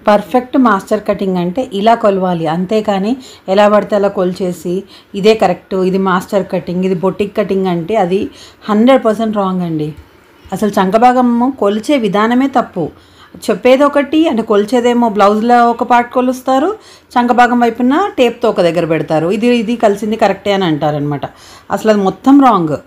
Perfect master cutting అంటే ఇలా కొలవాలి, అంతేకాని ఎలా పడితే అలా కొలిచేసి ఇదే కరెక్ట్, ఇది మాస్టర్ కటింగ్, ఇది బొటిక్ కటింగ్ అంటే అది 100% రాంగ్ అండి. అసలు చంకభాగము కొలిచే విధానమే తప్పు. చెప్పేది ఒకటి అంటే కొలిచేదేమో బ్లౌజ్లో ఒక పార్ట్ కొలుస్తారు, చంకభాగం వైపున టేప్తో ఒక దగ్గర పెడతారు, ఇది కలిసింది కరెక్టే అని అంటారనమాట. అసలు అది మొత్తం రాంగ్.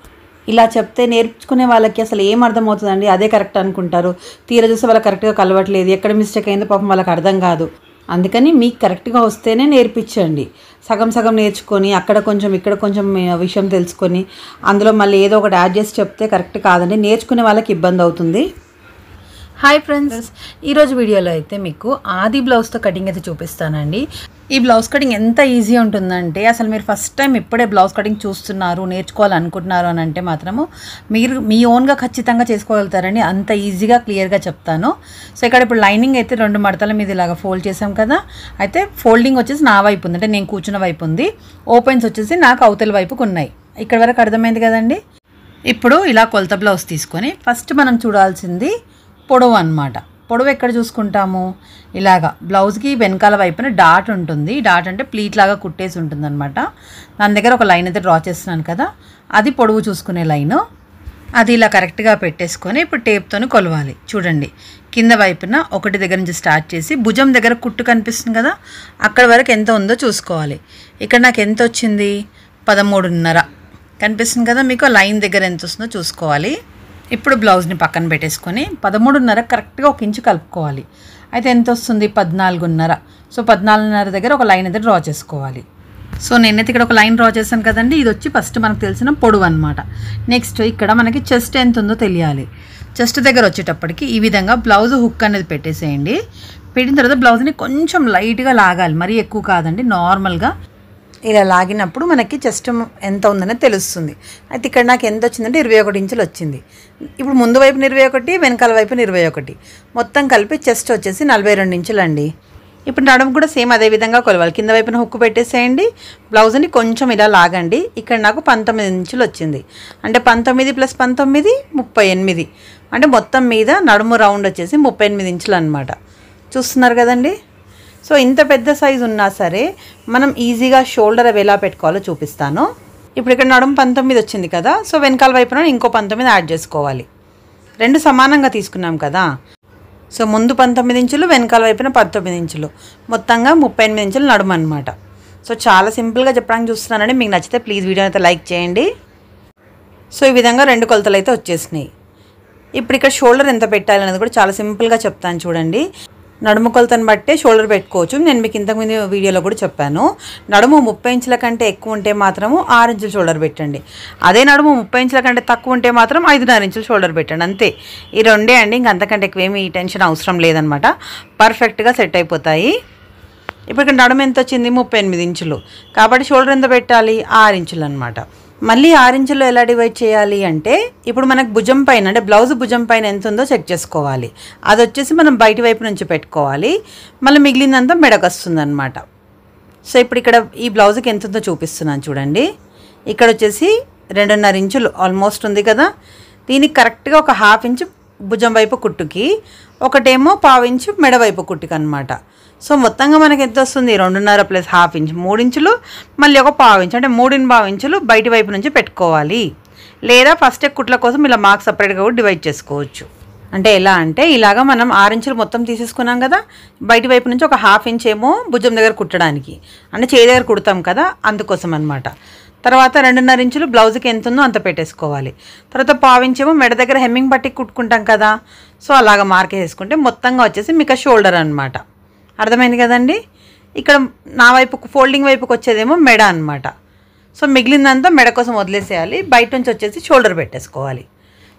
ఇలా చెప్తే నేర్చుకునే వాళ్ళకి అసలు ఏం అర్థమవుతుందండి? అదే కరెక్ట్ అనుకుంటారు. తీరా చూస్తే వాళ్ళకి కరెక్ట్గా కలవట్లేదు, ఎక్కడ మిస్టేక్ అయిందో పాపం వాళ్ళకి అర్థం కాదు. అందుకని మీకు కరెక్ట్గా వస్తేనే నేర్పించండి. సగం సగం నేర్చుకొని అక్కడ కొంచెం ఇక్కడ కొంచెం విషయం తెలుసుకొని అందులో మళ్ళీ ఏదో ఒకటి యాడ్ చేసి చెప్తే కరెక్ట్ కాదండి, నేర్చుకునే వాళ్ళకి ఇబ్బంది అవుతుంది. హాయ్ ఫ్రెండ్స్, ఈరోజు వీడియోలో అయితే మీకు ఆది బ్లౌజ్తో కటింగ్ అయితే చూపిస్తానండి. ఈ బ్లౌజ్ కటింగ్ ఎంత ఈజీ ఉంటుందంటే అసలు మీరు ఫస్ట్ టైం ఇప్పుడే బ్లౌజ్ కటింగ్ చూస్తున్నారు, నేర్చుకోవాలనుకుంటున్నారు అని అంటే మాత్రము మీరు మీ ఓన్గా ఖచ్చితంగా చేసుకోగలుగుతారండి. అంత ఈజీగా క్లియర్గా చెప్తాను. సో ఇక్కడ ఇప్పుడు లైనింగ్ అయితే 2 మడతల మీద ఇలాగ ఫోల్డ్ చేసాం కదా. అయితే ఫోల్డింగ్ వచ్చేసి నా వైపు ఉంది, అంటే నేను కూర్చున్న వైపు ఉంది. ఓపెన్స్ వచ్చేసి నాకు అవతల వైపుకు ఉన్నాయి. ఇక్కడ వరకు అర్థమైంది కదండి. ఇప్పుడు ఇలా కొలత బ్లౌజ్ తీసుకొని ఫస్ట్ మనం చూడాల్సింది పొడవు అన్నమాట. పొడవు ఎక్కడ చూసుకుంటాము? ఇలాగా బ్లౌజ్కి వెనకాల వైపున డాట్ ఉంటుంది. డాట్ అంటే ప్లీట్ లాగా కుట్టేసి ఉంటుంది అనమాట. దాని దగ్గర ఒక లైన్ అయితే డ్రా చేస్తున్నాను కదా, అది పొడవు చూసుకునే లైను. అది ఇలా కరెక్ట్గా పెట్టేసుకొని ఇప్పుడు టేప్తోని కొలవాలి. చూడండి, కింద వైపున 1 దగ్గర నుంచి స్టార్ట్ చేసి భుజం దగ్గర కుట్టు కనిపిస్తుంది కదా, అక్కడ వరకు ఎంత ఉందో చూసుకోవాలి. ఇక్కడ నాకు ఎంత వచ్చింది? 13.5 కనిపిస్తుంది కదా మీకు. లైన్ దగ్గర ఎంత వస్తుందో చూసుకోవాలి. ఇప్పుడు బ్లౌజ్ని పక్కన పెట్టేసుకొని 13.5 కరెక్ట్గా 1 ఇంచు కలుపుకోవాలి. అయితే ఎంత వస్తుంది? 14.5. సో 14.5 దగ్గర ఒక లైన్ అయితే డ్రా చేసుకోవాలి. సో నేనైతే ఇక్కడ ఒక లైన్ డ్రా చేశాను కదండి. ఇది వచ్చి ఫస్ట్ మనకు తెలిసిన పొడవు అనమాట. నెక్స్ట్ ఇక్కడ మనకి చెస్ట్ ఎంత ఉందో తెలియాలి. చెస్ట్ దగ్గర వచ్చేటప్పటికి ఈ విధంగా బ్లౌజ్ హుక్ అనేది పెట్టేసేయండి. పెట్టిన తర్వాత బ్లౌజ్ని కొంచెం లైట్గా లాగాలి, మరీ ఎక్కువ కాదండి, నార్మల్గా ఇలా లాగినప్పుడు మనకి చెస్ట్ ఎంత ఉందనేది తెలుస్తుంది. అయితే ఇక్కడ నాకు ఎంత వచ్చిందంటే 21 ఇంచులు వచ్చింది. ఇప్పుడు ముందు వైపున 21, వెనకాల వైపున 21, మొత్తం కలిపి చెస్ట్ వచ్చేసి 42 ఇంచులు అండి. ఇప్పుడు నడుము కూడా సేమ్ అదే విధంగా కొలవాలి. కింద వైపున హుక్కు పెట్టేసేయండి, బ్లౌజ్ని కొంచెం ఇలా లాగండి. ఇక్కడ నాకు 19 ఇంచులు వచ్చింది. అంటే 19 + 19 38. అంటే మొత్తం మీద నడుము రౌండ్ వచ్చేసి 38 ఇంచులు అనమాట. చూస్తున్నారు కదండి. సో ఇంత పెద్ద సైజు ఉన్నా సరే మనం ఈజీగా షోల్డర్ అవి ఎలా పెట్టుకోవాలో చూపిస్తాను. ఇప్పుడు ఇక్కడ నడుము 19 వచ్చింది కదా, సో వెనకాల వైపున ఇంకో 19 యాడ్ చేసుకోవాలి. 2 సమానంగా తీసుకున్నాం కదా. సో ముందు 19 ఇంచులు, వెనకాల వైపున 19 ఇంచులు, మొత్తంగా 38 ఇంచులు నడుము అనమాట. సో చాలా సింపుల్గా చెప్పడానికి చూస్తున్నానండి. మీకు నచ్చితే ప్లీజ్ వీడియో అయితే లైక్ చేయండి. సో ఈ విధంగా 2 కొలతలు అయితే వచ్చేసినాయి. ఇప్పుడు ఇక్కడ షోల్డర్ ఎంత పెట్టాలి అనేది కూడా చాలా సింపుల్గా చెప్తాను చూడండి. నడుము కొలతను బట్టే షోల్డర్ పెట్టుకోవచ్చు. నేను మీకు ఇంతకుముందు వీడియోలో కూడా చెప్పాను. నడుము 30 ఇంచుల కంటే ఎక్కువ ఉంటే మాత్రము 6 ఇంచుల షోల్డర్ పెట్టండి. అదే నడుము 30 ఇంచుల కంటే తక్కువ ఉంటే మాత్రం 5.5 ఇంచుల షోల్డర్ పెట్టండి. అంతే, ఈ 2 అండి. ఇంకంతకంటే ఎక్కువేమీ టెన్షన్ అవసరం లేదనమాట. పర్ఫెక్ట్గా సెట్ అయిపోతాయి. ఇప్పుడు ఇక్కడ నడుము ఎంత వచ్చింది? 38 ఇంచులు. కాబట్టి షోల్డర్ ఎంత పెట్టాలి? 6 ఇంచులు అనమాట. మళ్ళీ 6 ఇంచుల్లో ఎలా డివైడ్ చేయాలి అంటే ఇప్పుడు మనకు భుజం పైన అంటే బ్లౌజ్ భుజం పైన ఎంత ఉందో చెక్ చేసుకోవాలి. అది వచ్చేసి మనం బయట వైపు నుంచి పెట్టుకోవాలి. మళ్ళీ మిగిలిందంతా మెడకు వస్తుంది అనమాట. సో ఇప్పుడు ఇక్కడ ఈ బ్లౌజ్కి ఎంత ఉందో చూపిస్తున్నాను చూడండి. ఇక్కడ వచ్చేసి 2.5 ఇంచులు ఆల్మోస్ట్ ఉంది కదా. దీనికి కరెక్ట్గా ఒక 1/2 ఇంచు భుజం వైపు కుట్టుకి, ఒకటేమో 1/4 ఇంచు మెడ వైపు కుట్టుకి అనమాట. సో మొత్తంగా మనకి ఎంత వస్తుంది? 2.5 + 1/2 ఇంచు 3 ఇంచులు, మళ్ళీ ఒక 1/4 ఇంచు అంటే 3.5 ఇంచులు బయటి వైపు నుంచి పెట్టుకోవాలి. లేదా ఫస్ట్ కుట్ల కోసం ఇలా మార్క్స్ సపరేట్గా కూడా డివైడ్ చేసుకోవచ్చు. అంటే ఎలా అంటే ఇలాగా మనం 6 ఇంచులు మొత్తం తీసేసుకున్నాం కదా, బయటి వైపు నుంచి ఒక 1/2 ఇంచ్ ఏమో భుజం దగ్గర కుట్టడానికి, అంటే చేయి దగ్గర కుడతాం కదా, అందుకోసం అనమాట. తర్వాత 2.5 ఇంచులు బ్లౌజ్కి ఎంత ఉందో అంత పెట్టేసుకోవాలి. తర్వాత 1/4 ఇంచ్ ఏమో మెడ దగ్గర హెమ్మింగ్ పట్టి కుట్టుకుంటాం కదా, సో అలాగా మార్క్ వేసుకుంటే మొత్తంగా వచ్చేసి మీకు షోల్డర్ అనమాట. అర్థమైంది కదండి. ఇక్కడ నా వైపుకు ఫోల్డింగ్ వైపుకి వచ్చేదేమో మెడ అనమాట. సో మిగిలిందంతా మెడ కోసం వదిలేసేయాలి. బయట నుంచి వచ్చేసి షోల్డర్ పెట్టేసుకోవాలి.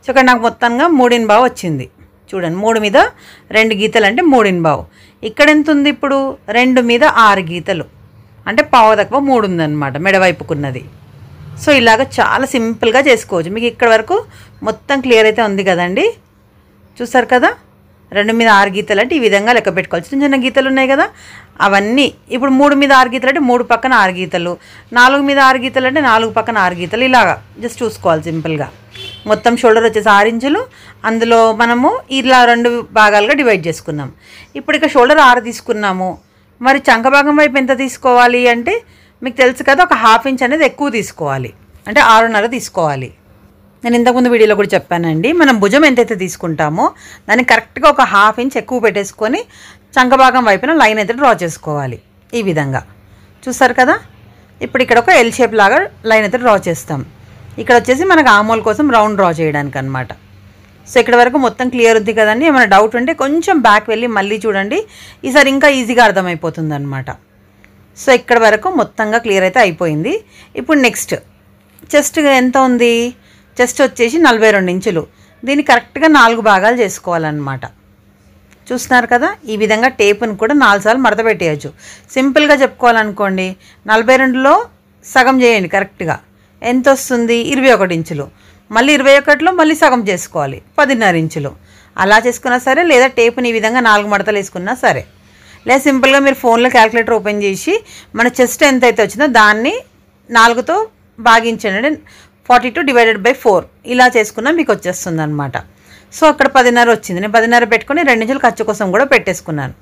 సో ఇక్కడ నాకు మొత్తంగా 3.5 వచ్చింది. చూడండి, 3 మీద 2 గీతలు అంటే 3.5. ఇక్కడ ఎంత ఉంది? ఇప్పుడు 2 మీద 6 గీతలు అంటే 1/4 ఉందన్నమాట మెడ వైపుకున్నది. సో ఇలాగ చాలా సింపుల్గా చేసుకోవచ్చు. మీకు ఇక్కడ వరకు మొత్తం క్లియర్ అయితే ఉంది కదండి. చూసారు కదా, 2 మీద 6 గీతలు అంటే ఈ విధంగా లెక్క పెట్టుకోవాలి. చిన్న చిన్న గీతలు ఉన్నాయి కదా, అవన్నీ ఇప్పుడు 3 మీద 6 గీతలు అంటే 3 పక్కన 6 గీతలు, 4 మీద 6 గీతలు అంటే 4 పక్కన 6 గీతలు, ఇలాగా జస్ట్ చూసుకోవాలి సింపుల్గా. మొత్తం షోల్డర్ వచ్చేసి 6 ఇంచులు, అందులో మనము ఇలా 2 భాగాలుగా డివైడ్ చేసుకున్నాం. ఇప్పుడు ఇక షోల్డర్ 6 తీసుకున్నాము, మరి చంక భాగం వైపు ఎంత తీసుకోవాలి అంటే మీకు తెలుసు కదా, ఒక 1/2 ఇంచ్ అనేది ఎక్కువ తీసుకోవాలి, అంటే 6.5 తీసుకోవాలి. నేను ఇంతకుముందు వీడియోలో కూడా చెప్పానండి, మనం భుజం ఎంతైతే తీసుకుంటామో దాన్ని కరెక్ట్గా ఒక 1/2 ఇంచ్ ఎక్కువ పెట్టేసుకొని చంక భాగం వైపున లైన్ అయితే డ్రా చేసుకోవాలి. ఈ విధంగా చూస్తారు కదా. ఇప్పుడు ఇక్కడ ఒక ఎల్ షేప్ లాగా లైన్ అయితే డ్రా చేస్తాం. ఇక్కడ వచ్చేసి మనకు ఆమోల్ కోసం రౌండ్ డ్రా చేయడానికి అనమాట. సో ఇక్కడ వరకు మొత్తం క్లియర్ ఉంది కదండి. ఏమైనా డౌట్ ఉంటే కొంచెం బ్యాక్ వెళ్ళి మళ్ళీ చూడండి, ఈసారి ఇంకా ఈజీగా అర్థమైపోతుంది అనమాట. సో ఇక్కడ వరకు మొత్తంగా క్లియర్ అయితే అయిపోయింది. ఇప్పుడు నెక్స్ట్ చెస్ట్ ఎంత ఉంది, చెస్ట్ వచ్చేసి 42 ఇంచులు. దీన్ని కరెక్ట్గా 4 భాగాలు చేసుకోవాలన్నమాట. చూస్తున్నారు కదా, ఈ విధంగా టేపును కూడా 4 సార్లు మడత పెట్టేయచ్చు. సింపుల్గా చెప్పుకోవాలనుకోండి, 42లో సగం చేయండి కరెక్ట్గా, ఎంత వస్తుంది 21 ఇంచులు. మళ్ళీ 21లో మళ్ళీ సగం చేసుకోవాలి 10.5 ఇంచులు. అలా చేసుకున్నా సరే, లేదా టేపుని ఈ విధంగా 4 మడతలు వేసుకున్నా సరే, లేదా సింపుల్గా మీరు ఫోన్లో క్యాలిక్యులేటర్ ఓపెన్ చేసి మన చెస్ట్ ఎంత అయితే వచ్చిందో దాన్ని 4తో భాగించండి, 42 డివైడెడ్ బై 4 ఇలా చేసుకున్నా మీకు వచ్చేస్తుంది అనమాట. సో అక్కడ 10.5 వచ్చింది. నేను 10.5 పెట్టుకొని 2 ఇంచులు ఖర్చు కోసం కూడా పెట్టేసుకున్నాను.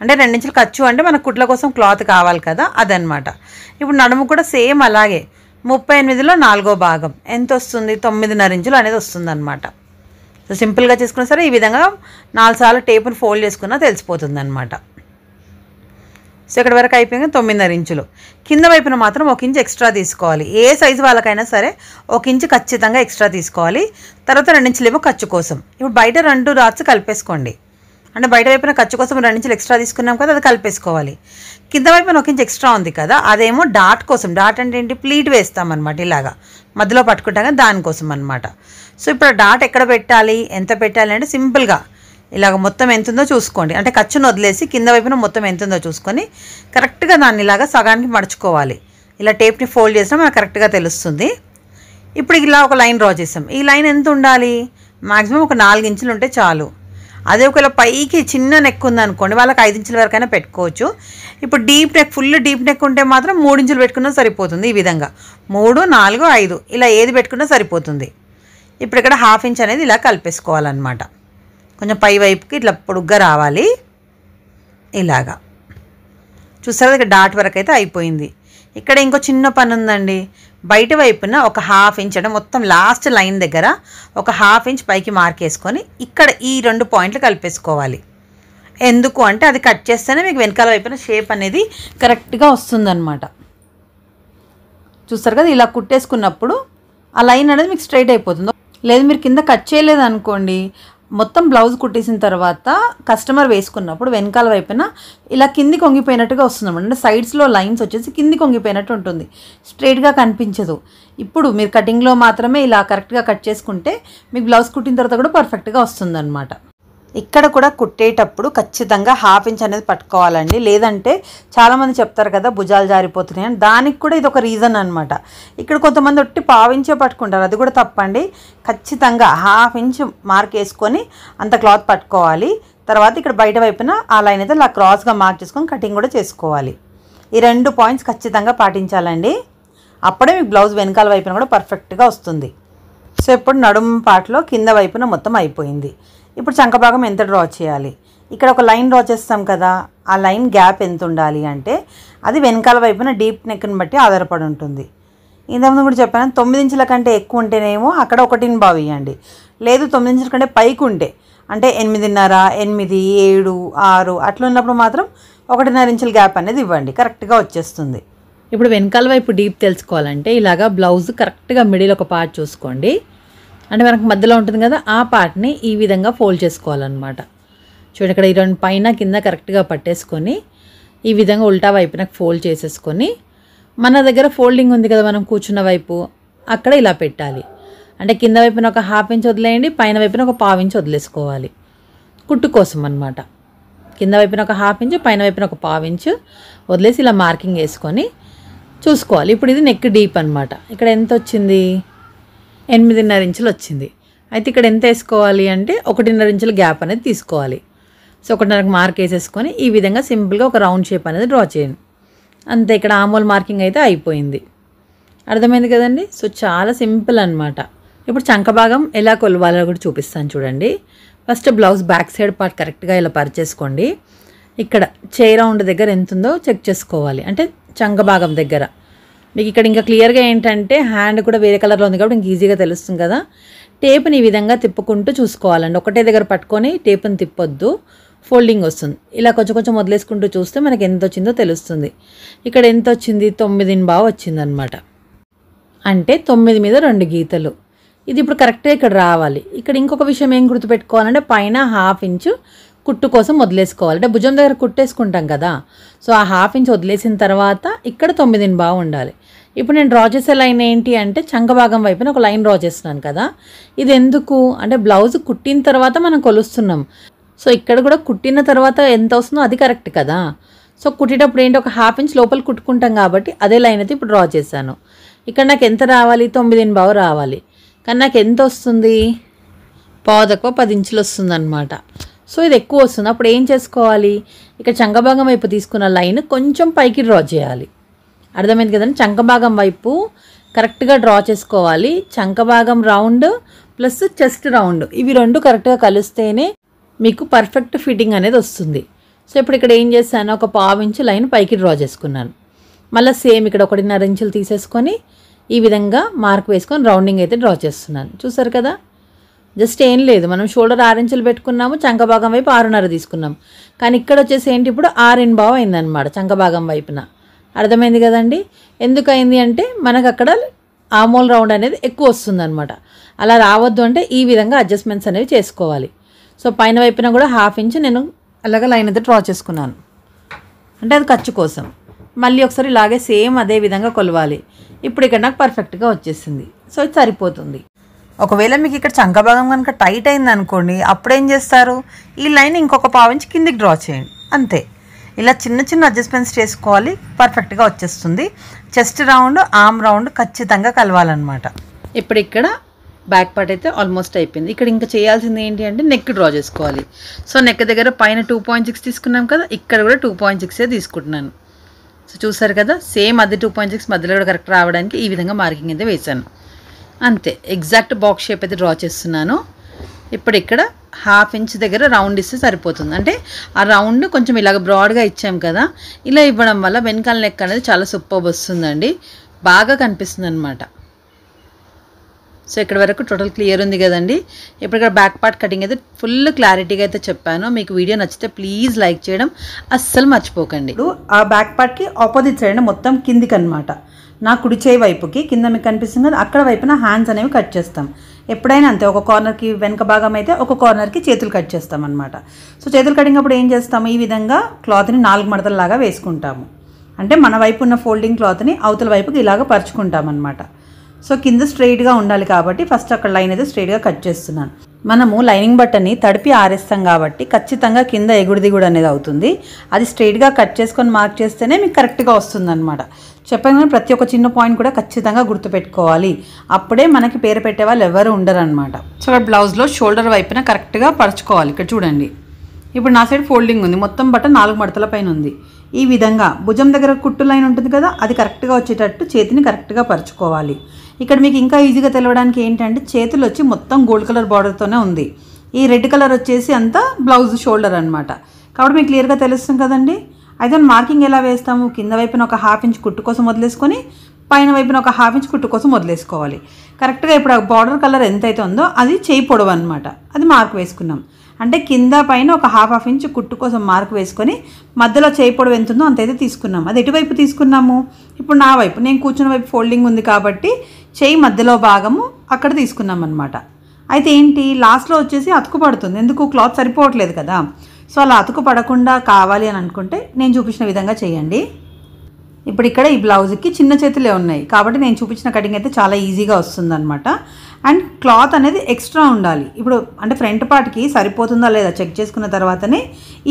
అంటే 2 ఇంచులు ఖర్చు అంటే మన కుట్ల కోసం క్లాత్ కావాలి కదా, అదనమాట. ఇప్పుడు నడుము కూడా సేమ్ అలాగే 38లో 4వ భాగం ఎంత వస్తుంది, 9.5 ఇంచులు అనేది వస్తుంది అనమాట. సో సింపుల్గా చేసుకున్నా సరే ఈ విధంగా 4 సార్లు టేపును ఫోల్డ్ చేసుకున్నా తెలిసిపోతుంది అనమాట. సో ఇక్కడ వరకు అయిపోయింది 9.5 ఇంచులు. కింద వైపున మాత్రం 1 ఇంచ్ ఎక్స్ట్రా తీసుకోవాలి. ఏ సైజు వాళ్ళకైనా సరే 1 ఇంచ్ ఖచ్చితంగా ఎక్స్ట్రా తీసుకోవాలి. తర్వాత 2 ఇంచులేమో ఖర్చు కోసం. ఇప్పుడు బయట 2 డాట్స్ కలిపేసుకోండి. అంటే బయట వైపున ఖర్చు కోసం 2 ఇంచులు ఎక్స్ట్రా తీసుకున్నాం కదా, అది కలిపేసుకోవాలి. కింద వైపున 1 ఇంచ్ ఎక్స్ట్రా ఉంది కదా, అదేమో డాట్ కోసం. డాట్ అంటే ఏంటి, ప్లీట్ వేస్తామన్నమాట, ఇలాగా మధ్యలో పట్టుకుంటాం కదా, దానికోసం అనమాట. సో ఇప్పుడు డాట్ ఎక్కడ పెట్టాలి, ఎంత పెట్టాలి అంటే సింపుల్గా ఇలాగ మొత్తం ఎంత ఉందో చూసుకోండి. అంటే ఖర్చును వదిలేసి కింద వైపున మొత్తం ఎంత ఉందో చూసుకొని కరెక్ట్గా దాన్ని ఇలాగా సగానికి మడుచుకోవాలి. ఇలా టేప్ని ఫోల్డ్ చేసినా మనకు కరెక్ట్గా తెలుస్తుంది. ఇప్పుడు ఇలా ఒక లైన్ డ్రా చేసాం. ఈ లైన్ ఎంత ఉండాలి, మ్యాక్సిమం ఒక 4 ఇంచులు ఉంటే చాలు. అదే ఒకవేళ పైకి చిన్న నెక్ ఉందనుకోండి, వాళ్ళకి 5 ఇంచుల వరకైనా పెట్టుకోవచ్చు. ఇప్పుడు deep neck, full deep neck ఉంటే మాత్రం 3 ఇంచులు పెట్టుకున్నా సరిపోతుంది. ఈ విధంగా 3, 4, 5 ఇలా ఏది పెట్టుకున్నా సరిపోతుంది. ఇప్పుడు ఇక్కడ 1/2 ఇంచ్ అనేది ఇలా కలిపేసుకోవాలన్నమాట. కొంచెం పై వైపుకి ఇట్లా పొడుగ్గా రావాలి. ఇలాగా చూసారా, ఇక్కడ డాట్ వరకు అయితే అయిపోయింది. ఇక్కడ ఇంకో చిన్న పని ఉందండి. బయట వైపున ఒక 1/2 ఇంచ్ అంటే మొత్తం లాస్ట్ లైన్ దగ్గర ఒక 1/2 ఇంచ్ పైకి మార్క్ వేసుకొని ఇక్కడ ఈ 2 పాయింట్లు కలిపేసుకోవాలి. ఎందుకు అంటే అది కట్ చేస్తేనే మీకు వెనకాల వైపున షేప్ అనేది కరెక్ట్గా వస్తుందన్నమాట. చూస్తారు కదా, ఇలా కుట్టేసుకున్నప్పుడు ఆ లైన్ అనేది మీకు స్ట్రైట్ అయిపోతుంది. లేదు మీరు కింద కట్ చేయలేదు అనుకోండి, మొత్తం బ్లౌజ్ కుట్టేసిన తర్వాత కస్టమర్ వేసుకున్నప్పుడు వెనకాల వైపున ఇలా కిందికి వంగిపోయినట్టుగా వస్తుంది అన్నమాట. అంటే సైడ్స్లో లైన్స్ వచ్చేసి కిందికి వంగిపోయినట్టు ఉంటుంది, స్ట్రైట్గా కనిపించదు. ఇప్పుడు మీరు కటింగ్లో మాత్రమే ఇలా కరెక్ట్గా కట్ చేసుకుంటే మీకు బ్లౌజ్ కుట్టిన తర్వాత కూడా పర్ఫెక్ట్గా వస్తుందన్నమాట. ఇక్కడ కూడా కుట్టేటప్పుడు ఖచ్చితంగా 1/2 ఇంచ్ అనేది పట్టుకోవాలండి. లేదంటే చాలామంది చెప్తారు కదా భుజాలు జారిపోతున్నాయి అని, దానికి కూడా ఇది ఒక రీజన్ అనమాట. ఇక్కడ కొంతమంది ఒట్టి 1/2 ఇంచే పట్టుకుంటారు, అది కూడా తప్పండి. ఖచ్చితంగా 1/2 ఇంచ్ మార్క్ వేసుకొని అంత క్లాత్ పట్టుకోవాలి. తర్వాత ఇక్కడ బయట వైపున ఆ లైన్ అయితే ఇలా క్రాస్గా మార్క్ చేసుకొని కటింగ్ కూడా చేసుకోవాలి. ఈ 2 పాయింట్స్ ఖచ్చితంగా పాటించాలండి. అప్పుడే మీకు బ్లౌజ్ వెనకాల వైపున కూడా పర్ఫెక్ట్గా వస్తుంది. సో ఇప్పుడు నడుము పాటలో కింద వైపున మొత్తం అయిపోయింది. ఇప్పుడు చంక భాగం ఎంత డ్రా చేయాలి, ఇక్కడ ఒక లైన్ డ్రా చేస్తాం కదా, ఆ లైన్ గ్యాప్ ఎంత ఉండాలి అంటే అది వెనకాల వైపున డీప్ నెక్ని బట్టి ఆధారపడి ఉంటుంది. ఇంతకుముందు కూడా చెప్పాను, 9 ఇంచుల కంటే ఎక్కువ ఉంటేనేమో అక్కడ 1.5 ఇవ్వండి. లేదు 9 ఇంచుల కంటే పైకి ఉంటే అంటే 8.5, 8, 7, 6 అట్లా ఉన్నప్పుడు మాత్రం 1.5 ఇంచుల గ్యాప్ అనేది ఇవ్వండి, కరెక్ట్గా వచ్చేస్తుంది. ఇప్పుడు వెనకాల వైపు డీప్ తెలుసుకోవాలంటే ఇలాగా బ్లౌజ్ కరెక్ట్గా మిడిల్ ఒక పార్ట్ చూసుకోండి. అంటే మనకు మధ్యలో ఉంటుంది కదా, ఆ పార్ట్ని ఈ విధంగా ఫోల్డ్ చేసుకోవాలన్నమాట. చూడండి, ఇక్కడ ఈ 2 పైన కింద కరెక్ట్గా పట్టేసుకొని ఈ విధంగా ఉల్టా వైపున ఫోల్డ్ చేసేసుకొని మన దగ్గర ఫోల్డింగ్ ఉంది కదా మనం కూర్చున్న వైపు, అక్కడ ఇలా పెట్టాలి. అంటే కింద వైపున ఒక 1/2 ఇంచ్ వదిలేయండి, పైన వైపున ఒక 1/4 ఇంచ్ వదిలేసుకోవాలి కుట్టు కోసం అన్నమాట. కింద వైపున ఒక 1/2 ఇంచ్, పైన వైపున ఒక 1/4 ఇంచ్ వదిలేసి ఇలా మార్కింగ్ వేసుకొని చూసుకోవాలి. ఇప్పుడు ఇది నెక్ డీప్ అనమాట. ఇక్కడ ఎంత వచ్చింది, 8.5 ఇంచులు వచ్చింది. అయితే ఇక్కడ ఎంత వేసుకోవాలి అంటే 1.5 ఇంచుల గ్యాప్ అనేది తీసుకోవాలి. సో 1.5కి మార్క్ వేసేసుకొని ఈ విధంగా సింపుల్గా ఒక రౌండ్ షేప్ అనేది డ్రా చేయండి. అంతే, ఇక్కడ ఆమోల్ మార్కింగ్ అయితే అయిపోయింది. అర్థమైంది కదండి. సో చాలా సింపుల్ అనమాట. ఇప్పుడు చంక భాగం ఎలా కొలవాలో కూడా చూపిస్తాను చూడండి. First blouse back side part కరెక్ట్గా ఇలా పరిచేసుకోండి. ఇక్కడ చేయి రౌండ్ దగ్గర ఎంత ఉందో చెక్ చేసుకోవాలి, అంటే చంక భాగం దగ్గర. మీకు ఇక్కడ ఇంకా క్లియర్గా ఏంటంటే హ్యాండ్ కూడా వేరే కలర్లో ఉంది కాబట్టి ఇంక ఈజీగా తెలుస్తుంది కదా. టేప్ని ఈ విధంగా తిప్పుకుంటూ చూసుకోవాలండి. ఒకటే దగ్గర పట్టుకొని టేప్ని తిప్పొద్దు, ఫోల్డింగ్ వస్తుంది. ఇలా కొంచెం కొంచెం వదిలేసుకుంటూ చూస్తే మనకి ఎంత వచ్చిందో తెలుస్తుంది. ఇక్కడ ఎంత వచ్చింది, 9.5 వచ్చిందనమాట. అంటే 9 మీద 2 గీతలు. ఇది ఇప్పుడు కరెక్ట్గా ఇక్కడ రావాలి. ఇక్కడ ఇంకొక విషయం ఏం గుర్తుపెట్టుకోవాలంటే పైన 1/2 ఇంచు కుట్టు కోసం వదిలేసుకోవాలి. అంటే భుజం దగ్గర కుట్టేసుకుంటాం కదా, సో ఆ 1/2 ఇంచ్ వదిలేసిన తర్వాత ఇక్కడ 9.5 ఉండాలి. ఇప్పుడు నేను డ్రా చేసే లైన్ ఏంటి అంటే చంక భాగం వైపున ఒక లైన్ డ్రా చేస్తున్నాను కదా. ఇది ఎందుకు అంటే బ్లౌజ్ కుట్టిన తర్వాత మనం కొలుస్తున్నాం. సో ఇక్కడ కూడా కుట్టిన తర్వాత ఎంత వస్తుందో అది కరెక్ట్ కదా. సో కుట్టేటప్పుడు ఏంటి ఒక 1/2 ఇంచ్ లోపల కుట్టుకుంటాం కాబట్టి అదే లైన్ అయితే ఇప్పుడు డ్రా చేశాను. ఇక్కడ నాకు ఎంత రావాలి, 9.5 రావాలి. కానీ నాకు ఎంత వస్తుంది, 10 ఇంచులు వస్తుంది అనమాట. సో ఇది ఎక్కువ వస్తుంది. అప్పుడు ఏం చేసుకోవాలి, ఇక్కడ చంకభాగం వైపు తీసుకున్న లైన్ కొంచెం పైకి డ్రా చేయాలి. అర్థమైంది కదండి. చంకభాగం వైపు కరెక్ట్గా డ్రా చేసుకోవాలి. చంకభాగం రౌండ్ ప్లస్ చెస్ట్ రౌండ్ ఇవి 2 కరెక్ట్గా కలిస్తేనే మీకు పర్ఫెక్ట్ ఫిట్టింగ్ అనేది వస్తుంది. సో ఇప్పుడు ఇక్కడ ఏం చేశాను, ఒక 1/2 ఇంచు లైన్ పైకి డ్రా చేసుకున్నాను. మళ్ళీ సేమ్ ఇక్కడ 1.5 ఇంచులు తీసేసుకొని ఈ విధంగా మార్క్ వేసుకొని రౌండింగ్ అయితే డ్రా చేస్తున్నాను. చూసారు కదా, జస్ట్ ఏం లేదు, మనం షోల్డర్ 6 ఇంచులు పెట్టుకున్నాము, చంకభాగం వైపు 6.5 తీసుకున్నాం. కానీ ఇక్కడ వచ్చేసి ఏంటి ఇప్పుడు 6.5 అయిందనమాట చంకభాగం వైపున. అర్థమైంది కదండి. ఎందుకైంది అంటే మనకు అక్కడ ఆమోల్ రౌండ్ అనేది ఎక్కువ వస్తుంది అనమాట. అలా రావద్దు అంటే ఈ విధంగా అడ్జస్ట్మెంట్స్ అనేవి చేసుకోవాలి. సో పైన వైపున కూడా 1/2 ఇంచు నేను అలాగ లైన్ అయితే డ్రా చేసుకున్నాను, అంటే అది ఖర్చు కోసం. మళ్ళీ ఒకసారి ఇలాగే సేమ్ అదే విధంగా కొలవాలి. ఇప్పుడు ఇక్కడ నాకు పర్ఫెక్ట్గా వచ్చేసింది. సో ఇది సరిపోతుంది. ఒకవేళ మీకు ఇక్కడ చంకభాగం కనుక టైట్ అయింది అనుకోండి, అప్పుడు ఏం చేస్తారు, ఈ లైన్ ఇంకొక 1/2 ఇంచు కిందికి డ్రా చేయండి అంతే. ఇలా చిన్న చిన్న అడ్జస్ట్మెంట్స్ చేసుకోవాలి, పర్ఫెక్ట్గా వచ్చేస్తుంది. చెస్ట్ రౌండ్, ఆర్మ్ రౌండ్ ఖచ్చితంగా కలవాలన్నమాట. ఇప్పుడు ఇక్కడ బ్యాక్ పార్ట్ అయితే ఆల్మోస్ట్ అయిపోయింది. ఇక్కడ ఇంకా చేయాల్సింది ఏంటి అంటే నెక్ డ్రా చేసుకోవాలి. సో నెక్ దగ్గర పైన 2.6 తీసుకున్నాం కదా, ఇక్కడ కూడా 2.6 తీసుకుంటున్నాను. సో చూసారు కదా, సేమ్ అది 2.6 మధ్యలో కూడా కరెక్ట్ రావడానికి ఈ విధంగా మార్కింగ్ అయితే వేశాను అంతే. ఎగ్జాక్ట్ బాక్స్ షేప్ అయితే డ్రా చేస్తున్నాను. ఇప్పుడు ఇక్కడ 1/2 ఇంచ్ దగ్గర రౌండ్ ఇస్తే సరిపోతుంది. అంటే ఆ రౌండ్ కొంచెం ఇలాగ బ్రాడ్గా ఇచ్చాం కదా, ఇలా ఇవ్వడం వల్ల వెనకాల నెక్ అనేది చాలా సూపర్బ్ వస్తుందండి, బాగా కనిపిస్తుంది అనమాట. సో ఇక్కడ వరకు టోటల్ క్లియర్ ఉంది కదండి. ఇప్పుడు ఇక్కడ బ్యాక్ పార్ట్ కటింగ్ అయితే ఫుల్ క్లారిటీగా అయితే చెప్పాను. మీకు వీడియో నచ్చితే ప్లీజ్ లైక్ చేయడం అస్సలు మర్చిపోకండి. ఇప్పుడు ఆ బ్యాక్ పార్ట్కి ఆపోజిట్ సైడ్ మొత్తం కిందికి అనమాట, నా కుడి చేయి వైపుకి కింద మీకు కనిపిస్తుంది కదా, అక్కడ వైపున హ్యాండ్స్ అనేవి కట్ చేస్తాం. ఎప్పుడైనా అంతే, ఒక కార్నర్కి వెనక భాగం అయితే ఒక కార్నర్కి చేతులు కట్ చేస్తాం అనమాట. సో చేతులు కటింగ్ అప్పుడు ఏం చేస్తాము, ఈ విధంగా క్లాత్ని 4 మడతలలాగా వేసుకుంటాము. అంటే మన వైపు ఉన్న ఫోల్డింగ్ క్లాత్ని అవతల వైపుకి ఇలాగ పరుచుకుంటాం అనమాట. సో కింద స్ట్రైట్గా ఉండాలి కాబట్టి ఫస్ట్ అక్కడ లైన్ అయితే స్ట్రైట్గా కట్ చేస్తున్నాను. మనము లైనింగ్ బట్టని తడిపి ఆరేస్తాం కాబట్టి ఖచ్చితంగా కింద ఎగుడు దిగుడు అనేది అవుతుంది. అది స్ట్రైట్గా కట్ చేసుకొని మార్క్ చేస్తేనే మీకు కరెక్ట్గా వస్తుంది అనమాట. చెప్పాను కానీ ప్రతి ఒక్క చిన్న పాయింట్ కూడా ఖచ్చితంగా గుర్తుపెట్టుకోవాలి, అప్పుడే మనకి పేరు పెట్టే వాళ్ళు ఎవరు ఉండరు అనమాట. సో ఇక్కడ బ్లౌజ్లో షోల్డర్ వైపున కరెక్ట్గా పరుచుకోవాలి. ఇక్కడ చూడండి, ఇప్పుడు నా సైడ్ ఫోల్డింగ్ ఉంది, మొత్తం బట్ట 4 మడతల పైన ఉంది. ఈ విధంగా భుజం దగ్గర కుట్టు లైన్ ఉంటుంది కదా, అది కరెక్ట్గా వచ్చేటట్టు చేతిని కరెక్ట్గా పరుచుకోవాలి. ఇక్కడ మీకు ఇంకా ఈజీగా తెలవడానికి ఏంటంటే చేతులు వచ్చి మొత్తం గోల్డ్ కలర్ బార్డర్తోనే ఉంది, ఈ రెడ్ కలర్ వచ్చేసి అంతా బ్లౌజ్ షోల్డర్ అనమాట. కాబట్టి మీకు క్లియర్గా తెలుస్తుంది కదండి. అయితే మార్కింగ్ ఎలా వేస్తాము, కింద వైపున ఒక 1/2 ఇంచ్ కుట్టు కోసం వదిలేసుకొని పైన వైపున ఒక 1/2 ఇంచ్ కుట్టు కోసం వదిలేసుకోవాలి. కరెక్ట్గా ఇప్పుడు ఆ బార్డర్ కలర్ ఎంతైతే ఉందో అది చేయి పొడవు అనమాట, అది మార్క్ వేసుకున్నాం. అంటే కింద పైన ఒక 1/2 ఇంచ్ కుట్టు కోసం మార్క్ వేసుకొని మధ్యలో చేయి పొడవు ఎంత ఉందో అంతైతే తీసుకున్నాం. అది ఎటువైపు తీసుకున్నాము, ఇప్పుడు నా వైపు, నేను కూర్చున్న వైపు ఫోల్డింగ్ ఉంది కాబట్టి చేయి మధ్యలో భాగము అక్కడ తీసుకున్నాం అనమాట. అయితే ఏంటి లాస్ట్లో వచ్చేసి అతుకు పడుతుంది, ఎందుకు క్లాత్ సరిపోవట్లేదు కదా. సో అలా అతుకు పడకుండా కావాలి అని అనుకుంటే నేను చూపించిన విధంగా చేయండి. ఇప్పుడు ఇక్కడ ఈ బ్లౌజ్కి చిన్న చేతులే ఉన్నాయి కాబట్టి నేను చూపించిన కటింగ్ అయితే చాలా ఈజీగా వస్తుందన్నమాట. అండ్ క్లాత్ అనేది ఎక్స్ట్రా ఉండాలి. ఇప్పుడు అంటే ఫ్రంట్ పార్ట్కి సరిపోతుందా లేదా చెక్ చేసుకున్న తర్వాతనే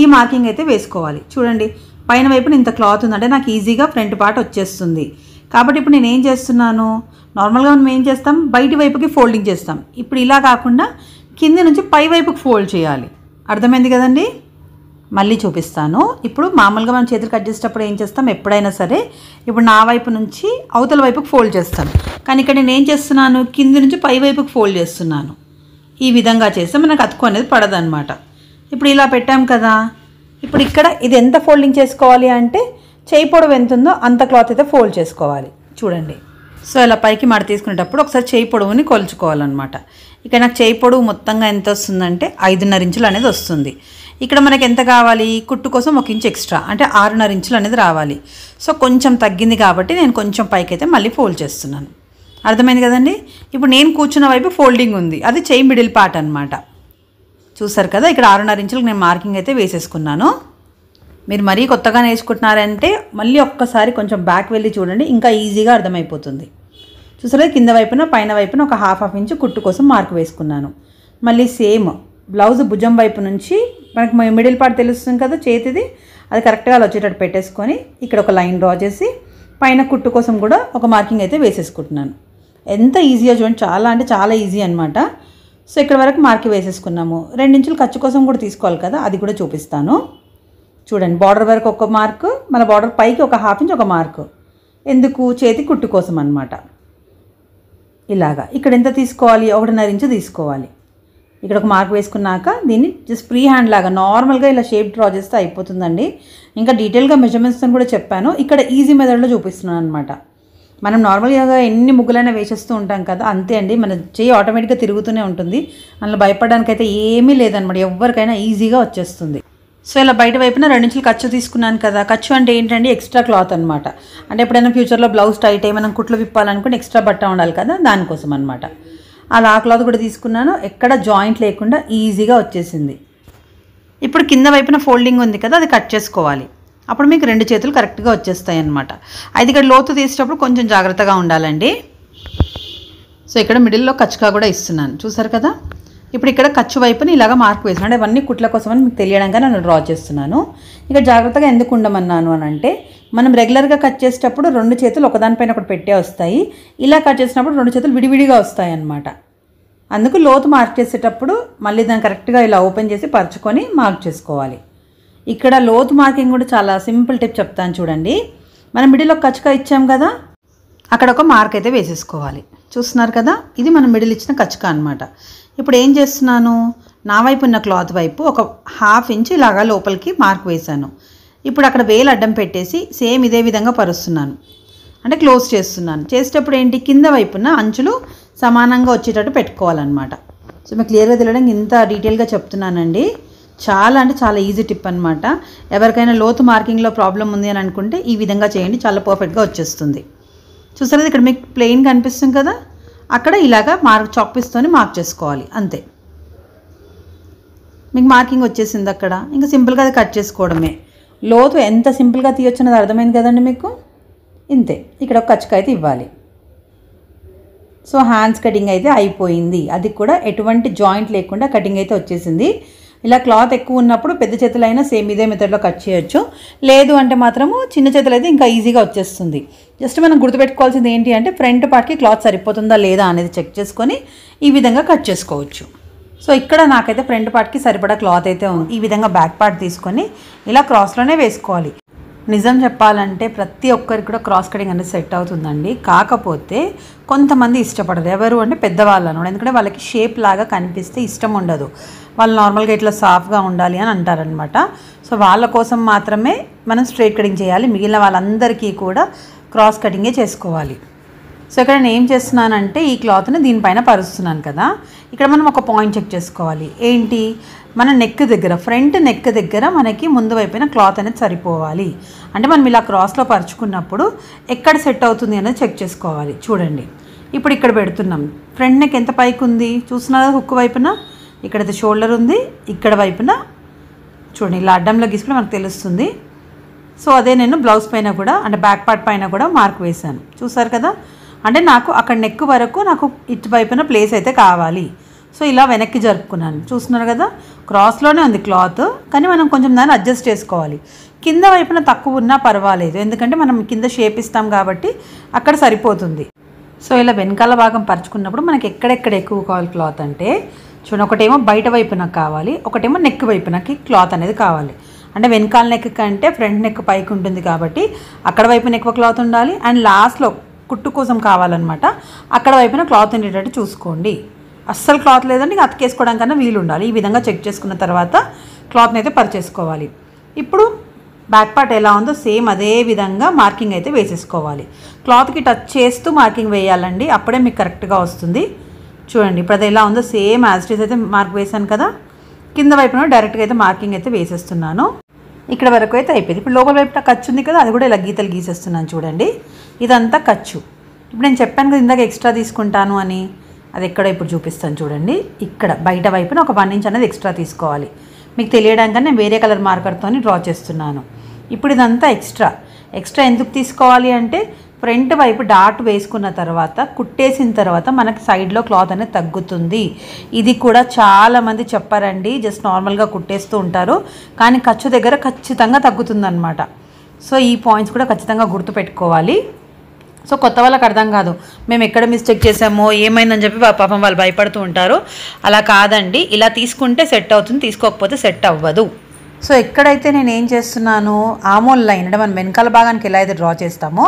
ఈ మార్కింగ్ అయితే వేసుకోవాలి. చూడండి, పైన వైపున ఇంత క్లాత్ ఉందంటే నాకు ఈజీగా ఫ్రంట్ పార్ట్ వచ్చేస్తుంది. కాబట్టి ఇప్పుడు నేను ఏం చేస్తున్నాను, నార్మల్గా మనం ఏం చేస్తాం, బయటి వైపుకి ఫోల్డింగ్ చేస్తాం. ఇప్పుడు ఇలా కాకుండా కింద నుంచి పై వైపుకి ఫోల్డ్ చేయాలి. అర్థమైంది కదండి. మళ్ళీ చూపిస్తాను. ఇప్పుడు మామూలుగా మనం చేతులు కట్ చేసేటప్పుడు ఏం చేస్తాం, ఎప్పుడైనా సరే ఇప్పుడు నా వైపు నుంచి అవతల వైపుకి ఫోల్డ్ చేస్తాను. కానీ ఇక్కడ నేను ఏం చేస్తున్నాను, కింది నుంచి పై వైపుకి ఫోల్డ్ చేస్తున్నాను. ఈ విధంగా చేస్తే మనకు అతుకు అనేది పడదనమాట. ఇప్పుడు ఇలా పెట్టాం కదా, ఇప్పుడు ఇక్కడ ఇది ఎంత ఫోల్డింగ్ చేసుకోవాలి అంటే చేయి పొడవు ఎంత ఉందో అంత క్లాత్ అయితే ఫోల్డ్ చేసుకోవాలి. చూడండి. సో ఇలా పైకి మడ తీసుకునేటప్పుడు ఒకసారి చేయి పొడవుని కొలుచుకోవాలన్నమాట. ఇక్కడ నాకు చేయి పొడవు మొత్తంగా ఎంత వస్తుందంటే 5.5 ఇంచులు అనేది వస్తుంది. ఇక్కడ మనకి ఎంత కావాలి, కుట్టు కోసం 1 ఇంచ్ ఎక్స్ట్రా అంటే 6.5 ఇంచులు అనేది రావాలి. సో కొంచెం తగ్గింది కాబట్టి నేను కొంచెం పైకి అయితే మళ్ళీ ఫోల్డ్ చేస్తున్నాను. అర్థమైంది కదండి. ఇప్పుడు నేను కూర్చున్న వైపు ఫోల్డింగ్ ఉంది, అది చేయి మిడిల్ పార్ట్ అనమాట. చూసారు కదా, ఇక్కడ 6.5 ఇంచులకు నేను మార్కింగ్ అయితే వేసేసుకున్నాను. మీరు మరీ కొత్తగా నేర్చుకుంటున్నారంటే మళ్ళీ ఒక్కసారి కొంచెం బ్యాక్ వెళ్ళి చూడండి, ఇంకా ఈజీగా అర్థమైపోతుంది. చూసారా, కింద వైపున పైన వైపున ఒక హాఫ్ ఇంచు కుట్టు కోసం మార్క్ వేసుకున్నాను. మళ్ళీ సేమ్ బ్లౌజ్ భుజం వైపు నుంచి మనకు మిడిల్ పార్ట్ తెలుస్తుంది కదా చేతిది, అది కరెక్ట్గా అలా వచ్చేటట్టు పెట్టేసుకొని ఇక్కడ ఒక లైన్ డ్రా చేసి పైన కుట్టు కోసం కూడా ఒక మార్కింగ్ అయితే వేసేసుకుంటున్నాను. ఎంత ఈజీగా చూడండి, చాలా అంటే చాలా ఈజీ అనమాట. సో ఇక్కడ వరకు మార్క్ వేసేసుకున్నాము. 2 ఇంచులు ఖర్చు కోసం కూడా తీసుకోవాలి కదా, అది కూడా చూపిస్తాను. చూడండి, బార్డర్ వరకు ఒక మార్కు, మన బార్డర్ పైకి ఒక హాఫ్ ఇంచ్ ఒక మార్కు, ఎందుకు, చేతి కుట్టు కోసం అనమాట. ఇలాగా ఇక్కడ ఎంత తీసుకోవాలి, 1.5 ఇంచు తీసుకోవాలి. ఇక్కడ ఒక మార్క్ వేసుకున్నాక దీన్ని జస్ట్ ఫ్రీ హ్యాండ్ లాగా నార్మల్గా ఇలా షేప్ డ్రా చేస్తే అయిపోతుందండి. ఇంకా డీటెయిల్గా మెజర్మెంట్స్తో కూడా చెప్పాను, ఇక్కడ ఈజీ మెథడ్లో చూపిస్తున్నాను అనమాట. మనం నార్మల్గా ఎన్ని ముగ్గులైనా వేసేస్తూ ఉంటాం కదా, అంతే అండి, మన చెయ్యి ఆటోమేటిక్గా తిరుగుతూనే ఉంటుంది. అందులో భయపడడానికి అయితే ఏమీ లేదనమాట, ఎవరికైనా ఈజీగా వచ్చేస్తుంది. సో ఇలా బయట వైపున 2 ఇంచులు ఖర్చు తీసుకున్నాను కదా. ఖర్చు అంటే ఏంటంటే ఎక్స్ట్రా క్లాత్ అనమాట. అంటే ఎప్పుడైనా ఫ్యూచర్లో బ్లౌజ్ టైట్ అయ్యి మనం కుట్లు విప్పాలనుకుంటే ఎక్స్ట్రా బట్ట ఉండాలి కదా, దానికోసం అనమాట. అలా ఆ క్లాత్ కూడా తీసుకున్నాను, ఎక్కడ జాయింట్ లేకుండా ఈజీగా వచ్చేసింది. ఇప్పుడు కింద వైపున ఫోల్డింగ్ ఉంది కదా, అది కట్ చేసుకోవాలి. అప్పుడు మీకు 2 చేతులు కరెక్ట్గా వచ్చేస్తాయి అన్నమాట. అయితే ఇక్కడ లోతు తీసేటప్పుడు కొంచెం జాగ్రత్తగా ఉండాలండి. సో ఇక్కడ మిడిల్లో ఖర్చుగా కూడా ఇస్తున్నాను, చూసారు కదా. ఇప్పుడు ఇక్కడ ఖర్చు వైపుని ఇలాగ మార్క్ వేసాను, అంటే అవన్నీ కుట్ల కోసం అని మీకు తెలియడంగా నేను డ్రా చేస్తున్నాను. ఇక్కడ జాగ్రత్తగా ఎందుకు ఉండమన్నాను అని అంటే, మనం రెగ్యులర్గా కట్ చేసేటప్పుడు 2 చేతులు ఒకదానిపైన ఒకటి పెట్టే వస్తాయి, ఇలా కట్ చేసినప్పుడు 2 చేతులు విడివిడిగా వస్తాయి అన్నమాట. అందుకు లోతు మార్క్ చేసేటప్పుడు మళ్ళీ దాన్ని కరెక్ట్గా ఇలా ఓపెన్ చేసి పరుచుకొని మార్క్ చేసుకోవాలి. ఇక్కడ లోతు మార్కింగ్ కూడా చాలా సింపుల్ టిప్ చెప్తాను చూడండి. మనం మిడిల్లో ఖర్చుగా ఇచ్చాం కదా, అక్కడ ఒక మార్క్ అయితే వేసేసుకోవాలి. చూస్తున్నారు కదా, ఇది మనం మిడిల్ ఇచ్చిన ఖర్చుగా అనమాట. ఇప్పుడు ఏం చేస్తున్నాను, నా వైపు ఉన్న క్లాత్ వైపు ఒక హాఫ్ ఇంచ్ ఇలాగా లోపలికి మార్క్ వేశాను. ఇప్పుడు అక్కడ వేలు అడ్డం పెట్టేసి సేమ్ ఇదే విధంగా పరుస్తున్నాను, అంటే క్లోజ్ చేస్తున్నాను. చేసేటప్పుడు ఏంటి, కింద వైపున అంచులు సమానంగా వచ్చేటట్టు పెట్టుకోవాలన్నమాట. సో మీకు క్లియర్గా తెలియడానికి ఇంత డీటెయిల్గా చెప్తున్నానండి. చాలా అంటే చాలా ఈజీ టిప్ అనమాట. ఎవరికైనా లోతు మార్కింగ్లో ప్రాబ్లం ఉంది అని అనుకుంటే ఈ విధంగా చేయండి, చాలా పర్ఫెక్ట్గా వచ్చేస్తుంది. చూసారా, ఇక్కడ మీకు ప్లెయిన్ కనిపిస్తుంది కదా, అక్కడ ఇలాగా చాక్ పీస్తోని మార్క్ చేసుకోవాలి, అంతే. మీకు మార్కింగ్ వచ్చేసింది అక్కడ, ఇంకా సింపుల్గా అది కట్ చేసుకోవడమే. లోతు ఎంత సింపుల్గా తీయొచ్చన్నది అర్థమైంది కదండి మీకు. ఇంతే, ఇక్కడ ఒక ఖర్చుకు అయితే ఇవ్వాలి. సో హ్యాండ్స్ కటింగ్ అయితే అయిపోయింది, అది కూడా ఎటువంటి జాయింట్ లేకుండా కటింగ్ అయితే వచ్చేసింది. ఇలా క్లాత్ ఎక్కువ ఉన్నప్పుడు పెద్ద చేతులైనా సేమ్ ఇదే మెథడ్లో కట్ చేయొచ్చు, లేదు అంటే మాత్రము చిన్న చేతులు అయితే ఇంకా ఈజీగా వచ్చేస్తుంది. జస్ట్ మనం గుర్తుపెట్టుకోవాల్సింది ఏంటి అంటే, ఫ్రంట్ పార్ట్కి క్లాత్ సరిపోతుందా లేదా అనేది చెక్ చేసుకొని ఈ విధంగా కట్ చేసుకోవచ్చు. సో ఇక్కడ నాకైతే ఫ్రంట్ పార్ట్కి సరిపడా క్లాత్ అయితే ఉంది. ఈ విధంగా బ్యాక్ పార్ట్ తీసుకొని ఇలా క్రాస్లోనే వేసుకోవాలి. నిజం చెప్పాలంటే ప్రతి ఒక్కరికి కూడా క్రాస్ కటింగ్ అనేది సెట్ అవుతుందండి. కాకపోతే కొంతమంది ఇష్టపడరు, ఎవరు అంటే పెద్దవాళ్ళు అన్నమాట. ఎందుకంటే వాళ్ళకి షేప్ లాగా కనిపిస్తే ఇష్టం ఉండదు, వాళ్ళు నార్మల్గా ఇట్లా సాఫ్ట్గా ఉండాలి అని అంటారనమాట. సో వాళ్ళ కోసం మాత్రమే మనం స్ట్రైట్ కటింగ్ చేయాలి, మిగిలిన వాళ్ళందరికీ కూడా క్రాస్ కటింగే చేసుకోవాలి. సో ఇక్కడ నేను ఏం చేస్తున్నానంటే, ఈ క్లాత్ని దీనిపైన పరుస్తున్నాను కదా, ఇక్కడ మనం ఒక పాయింట్ చెక్ చేసుకోవాలి. ఏంటి, మన నెక్ దగ్గర, ఫ్రంట్ నెక్ దగ్గర మనకి ముందు వైపున క్లాత్ అనేది సరిపోవాలి. అంటే మనం ఇలా క్రాస్లో పరుచుకున్నప్పుడు ఎక్కడ సెట్ అవుతుంది అనేది చెక్ చేసుకోవాలి. చూడండి, ఇప్పుడు ఇక్కడ పెడుతున్నాం, ఫ్రంట్ నెక్ ఎంత పైకి ఉంది చూస్తున్నారా, హుక్ వైపున ఇక్కడైతే షోల్డర్ ఉంది, ఇక్కడ వైపున చూడండి ఇలా అడ్డంలో గీసుకుని మనకు తెలుస్తుంది. సో అదే నేను బ్లౌజ్ పైన కూడా, అంటే బ్యాక్ పార్ట్ పైన కూడా మార్క్ వేశాను, చూసారు కదా. అంటే నాకు అక్కడ నెక్ వరకు నాకు ఇటువైపున ప్లేస్ అయితే కావాలి. సో ఇలా వెనక్కి జరుపుకున్నాను, చూస్తున్నారు కదా. క్రాస్లోనే ఉంది క్లాత్, కానీ మనం కొంచెం దాన్ని అడ్జస్ట్ చేసుకోవాలి. కింద వైపున తక్కువ ఉన్నా పర్వాలేదు, ఎందుకంటే మనం కింద షేప్ ఇస్తాం కాబట్టి అక్కడ సరిపోతుంది. సో ఇలా వెనకాల భాగం పరుచుకున్నప్పుడు మనకి ఎక్కడెక్కడ ఎక్కువ కావాలి క్లాత్ అంటే, చూడండి, ఒకటేమో బయట వైపున కావాలి, ఒకటేమో నెక్ వైపునకి క్లాత్ అనేది కావాలి. అంటే వెనకాల నెక్ కంటే ఫ్రంట్ నెక్ పైకి ఉంటుంది కాబట్టి అక్కడ వైపున ఎక్కువ క్లాత్ ఉండాలి. అండ్ లాస్ట్లో కుట్టు కోసం కావాలన్నమాట, అక్కడ వైపున క్లాత్ ఉండేటట్టు చూసుకోండి. అస్సలు క్లాత్ లేదంటే ఇంకా అతికేసుకోవడం కన్నా వీలు ఉండాలి. ఈ విధంగా చెక్ చేసుకున్న తర్వాత క్లాత్ని అయితే పరిచేసుకోవాలి. ఇప్పుడు బ్యాక్ పార్ట్ ఎలా ఉందో సేమ్ అదే విధంగా మార్కింగ్ అయితే వేసేసుకోవాలి. క్లాత్కి టచ్ చేస్తూ మార్కింగ్ వేయాలండి, అప్పుడే మీకు కరెక్ట్గా వస్తుంది. చూడండి ఇప్పుడు అది ఎలా ఉందో సేమ్ యాజ్ ఇట్ ఈజ్ అయితే మార్క్ వేసాను కదా. కింద వైపున డైరెక్ట్గా అయితే మార్కింగ్ అయితే వేసేస్తున్నాను. ఇక్కడ వరకు అయితే అయిపోయింది. ఇప్పుడు లోపల వైపున ఖర్చు ఉంది కదా, అది కూడా ఇలా గీతలు గీసేస్తున్నాను చూడండి. ఇదంతా ఖర్చు. ఇప్పుడు నేను చెప్పాను కదా ఇందాక ఎక్స్ట్రా తీసుకుంటాను అని, అది ఎక్కడ ఇప్పుడు చూపిస్తాను చూడండి. ఇక్కడ బయట వైపున ఒక 1 ఇంచ్ అనేది ఎక్స్ట్రా తీసుకోవాలి. మీకు తెలియడానికి నేను వేరే కలర్ మార్కర్తో డ్రా చేస్తున్నాను. ఇప్పుడు ఇదంతా ఎక్స్ట్రా ఎందుకు తీసుకోవాలి అంటే ఫ్రంట్ వైపు డాట్ వేసుకున్న తర్వాత కుట్టేసిన తర్వాత మనకి సైడ్లో క్లాత్ అనేది తగ్గుతుంది. ఇది కూడా చాలామంది చెప్పారండి, జస్ట్ నార్మల్గా కుట్టేస్తూ ఉంటారు, కానీ ఖర్చు దగ్గర ఖచ్చితంగా తగ్గుతుందన్నమాట. సో ఈ పాయింట్స్ కూడా ఖచ్చితంగా గుర్తుపెట్టుకోవాలి. సో కొత్త వాళ్ళకి అర్థం కాదు, మేము ఎక్కడ మిస్టేక్ చేసామో ఏమైందని చెప్పి పాపం వాళ్ళు భయపడుతూ ఉంటారు. అలా కాదండి, ఇలా తీసుకుంటే సెట్ అవుతుంది, తీసుకోకపోతే సెట్ అవ్వదు. సో ఎక్కడైతే నేను ఏం చేస్తున్నాను, ఆమోల్ లైన్ అంటే మనం వెనకాల భాగానికి ఎలా అయితే డ్రా చేస్తామో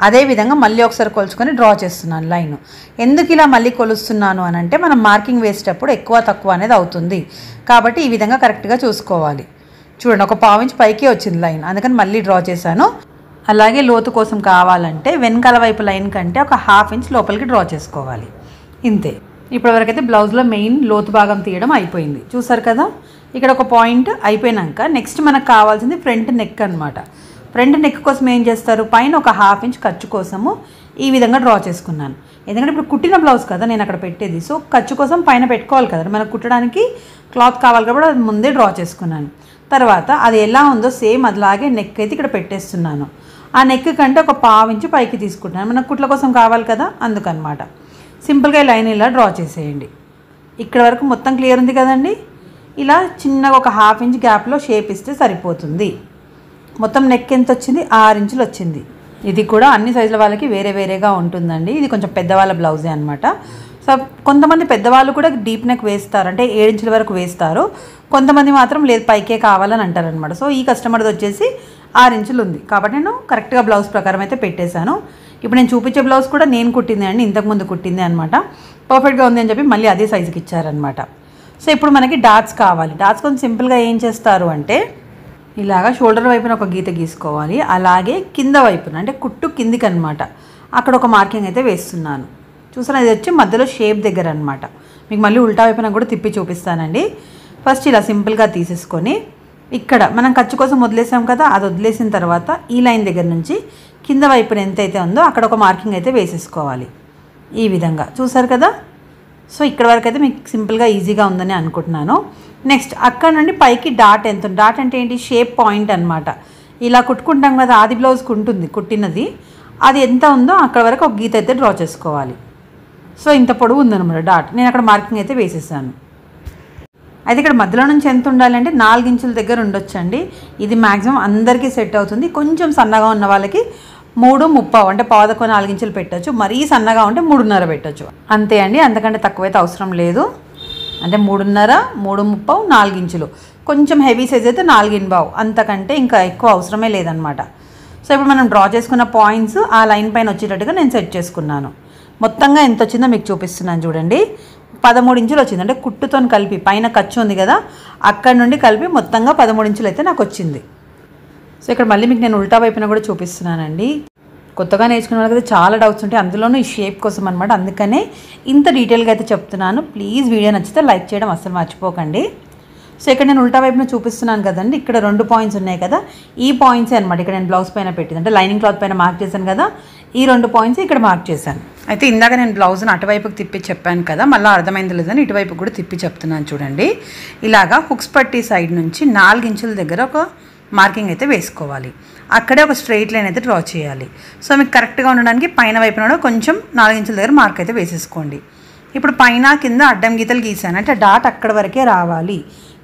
అదే విధంగా మళ్ళీ ఒకసారి కొలుచుకొని డ్రా చేస్తున్నాను లైన్. ఎందుకు ఇలా మళ్ళీ కొలుస్తున్నాను అని అంటే మనం మార్కింగ్ వేసేటప్పుడు ఎక్కువ తక్కువ అనేది అవుతుంది కాబట్టి ఈ విధంగా కరెక్ట్గా చూసుకోవాలి. చూడండి ఒక 1/4 ఇంచ్ పైకి వచ్చింది లైన్, అందుకని మళ్ళీ డ్రా చేశాను. అలాగే లోతు కోసం కావాలంటే వెనకాల వైపు లైన్ కంటే ఒక 1/2 ఇంచ్ లోపలికి డ్రా చేసుకోవాలి. ఇంతే. ఇప్పటివరకైతే బ్లౌజ్లో మెయిన్ లోతు భాగం తీయడం అయిపోయింది. చూసారు కదా, ఇక్కడ ఒక పాయింట్ అయిపోయినాక నెక్స్ట్ మనకు కావాల్సింది ఫ్రంట్ నెక్ అనమాట. ఫ్రంట్ నెక్ కోసం ఏం చేస్తారు, పైన ఒక 1/2 ఇంచ్ ఖర్చు కోసము ఈ విధంగా డ్రా చేసుకున్నాను. ఎందుకంటే ఇప్పుడు కుట్టిన బ్లౌజ్ కదా నేను అక్కడ పెట్టేది, సో ఖర్చు కోసం పైన పెట్టుకోవాలి కదా, మనకు కుట్టడానికి క్లాత్ కావాలి కాబట్టి అది ముందే డ్రా చేసుకున్నాను. తర్వాత అది ఎలా ఉందో సేమ్ అదిలాగే నెక్ అయితే ఇక్కడ పెట్టేస్తున్నాను. ఆ నెక్ కంటే ఒక 1/2 ఇంచ్ పైకి తీసుకుంటున్నాను, మనకు కుట్ల కోసం కావాలి కదా అందుకనమాట. సింపుల్గా ఈ లైన్ ఇలా డ్రా చేసేయండి. ఇక్కడ వరకు మొత్తం క్లియర్ ఉంది కదండి. ఇలా చిన్నగా ఒక 1/2 ఇంచ్ గ్యాప్లో షేప్ ఇస్తే సరిపోతుంది. మొత్తం నెక్ ఎంత వచ్చింది, 6 ఇంచులు వచ్చింది. ఇది కూడా అన్ని సైజుల వాళ్ళకి వేరే వేరేగా ఉంటుందండి. ఇది కొంచెం పెద్దవాళ్ళ బ్లౌజే అనమాట. సో కొంతమంది పెద్దవాళ్ళు కూడా డీప్ నెక్ వేస్తారు, అంటే 7 ఇంచుల వరకు వేస్తారు. కొంతమంది మాత్రం లేదు పైకే కావాలని అంటారనమాట. సో ఈ కస్టమర్ది వచ్చేసి 6 ఇంచులు ఉంది కాబట్టి నేను కరెక్ట్గా బ్లౌజ్ ప్రకారం అయితే పెట్టేశాను. ఇప్పుడు నేను చూపించే బ్లౌజ్ కూడా నేను కుట్టింది అండి, ఇంతకుముందు కుట్టింది అనమాట. పర్ఫెక్ట్గా ఉంది అని చెప్పి మళ్ళీ అదే సైజుకి ఇచ్చారనమాట. సో ఇప్పుడు మనకి డాట్స్ కావాలి. డాట్స్ కొంచెం సింపుల్గా ఏం చేస్తారు అంటే ఇలాగా షోల్డర్ వైపున ఒక గీత గీసుకోవాలి, అలాగే కింద వైపున అంటే కుట్టు కిందికి అనమాట అక్కడ ఒక మార్కింగ్ అయితే వేస్తున్నాను. చూసాను, ఇది వచ్చి మధ్యలో షేప్ దగ్గర అనమాట. మీకు మళ్ళీ ఉల్టా వైపున కూడా తిప్పి చూపిస్తానండి. ఫస్ట్ ఇలా సింపుల్గా తీసేసుకొని ఇక్కడ మనం ఖర్చు కోసం వదిలేసాం కదా, అది వదిలేసిన తర్వాత ఈ లైన్ దగ్గర నుంచి కింద వైపున ఎంతైతే ఉందో అక్కడ ఒక మార్కింగ్ అయితే వేసేసుకోవాలి ఈ విధంగా. చూసారు కదా. సో ఇక్కడ వరకు అయితే మీకు సింపుల్గా ఈజీగా ఉందని అనుకుంటున్నాను. నెక్స్ట్ అక్కడ నుండి పైకి డాట్ ఎంత ఉంది, డాట్ అంటే ఏంటి, షేప్ పాయింట్ అనమాట. ఇలా కుట్టుకుంటాం కదా, ఆది బ్లౌజ్కి ఉంటుంది కుట్టినది, అది ఎంత ఉందో అక్కడ వరకు ఒక గీత అయితే డ్రా చేసుకోవాలి. సో ఇంత పొడవు ఉందన్నమాట డాట్, నేను అక్కడ మార్కింగ్ అయితే వేసేసాను. అయితే ఇక్కడ మధ్యలో నుంచి ఎంత ఉండాలంటే 4 ఇంచుల దగ్గర ఉండొచ్చండి. ఇది మ్యాక్సిమం అందరికీ సెట్ అవుతుంది. కొంచెం సన్నగా ఉన్న వాళ్ళకి 3.35 అంటే 4 ఇంచులు పెట్టచ్చు, మరీ సన్నగా ఉంటే 3.5 పెట్టచ్చు, అంతే అండి. అంతకంటే తక్కువైతే అవసరం లేదు. అంటే 3.5, 3.35, 4 ఇంచులు. కొంచెం హెవీ సైజ్ అయితే 4.25, అంతకంటే ఇంకా ఎక్కువ అవసరమే లేదనమాట. సో ఇప్పుడు మనం డ్రా చేసుకున్న పాయింట్స్ ఆ లైన్ పైన వచ్చేటట్టుగా నేను సెట్ చేసుకున్నాను. మొత్తంగా ఎంత వచ్చిందో మీకు చూపిస్తున్నాను చూడండి. 13 ఇంచులు వచ్చింది, అంటే కుట్టుతో కలిపి పైన ఖర్చు ఉంది కదా అక్కడ నుండి కలిపి మొత్తంగా 13 ఇంచులు అయితే నాకు వచ్చింది. సో ఇక్కడ మళ్ళీ మీకు నేను ఉల్టా వైపున కూడా చూపిస్తున్నానండి. కొత్తగా నేర్చుకునే వాళ్ళకి అయితే చాలా డౌట్స్ ఉంటాయి, అందులోనూ ఈ షేప్ కోసం అనమాట. అందుకనే ఇంత డీటెయిల్గా అయితే చెప్తున్నాను. ప్లీజ్ వీడియో నచ్చితే లైక్ చేయడం అస్సలు మర్చిపోకండి. సో ఇక్కడ నేను ఉల్టా వైపున చూపిస్తున్నాను కదండి, ఇక్కడ 2 పాయింట్స్ ఉన్నాయి కదా, ఈ పాయింట్సే అనమాట ఇక్కడ నేను బ్లౌజ్ పైన పెట్టింది, అంటే లైనింగ్ క్లాత్ పైన మార్క్ చేశాను కదా, ఈ 2 పాయింట్స్ ఇక్కడ మార్క్ చేశాను. అయితే ఇందాక నేను బ్లౌజ్ని అటువైపుకి తిప్పి చెప్పాను కదా, మళ్ళీ అర్థమైంది లేదని ఇటువైపు కూడా తిప్పి చెప్తున్నాను చూడండి. ఇలాగా హుక్స్ పట్టి సైడ్ నుంచి 4 ఇంచుల దగ్గర ఒక మార్కింగ్ అయితే వేసుకోవాలి. అక్కడే ఒక స్ట్రెయిట్ లైన్ అయితే డ్రా చేయాలి. సో మీకు కరెక్ట్గా ఉండడానికి పైన వైపున కొంచెం 4 ఇంచుల దగ్గర మార్క్ అయితే వేసేసుకోండి. ఇప్పుడు పైన కింద అడ్డం గీతలు గీసాను, అంటే డాట్ అక్కడ వరకే రావాలి.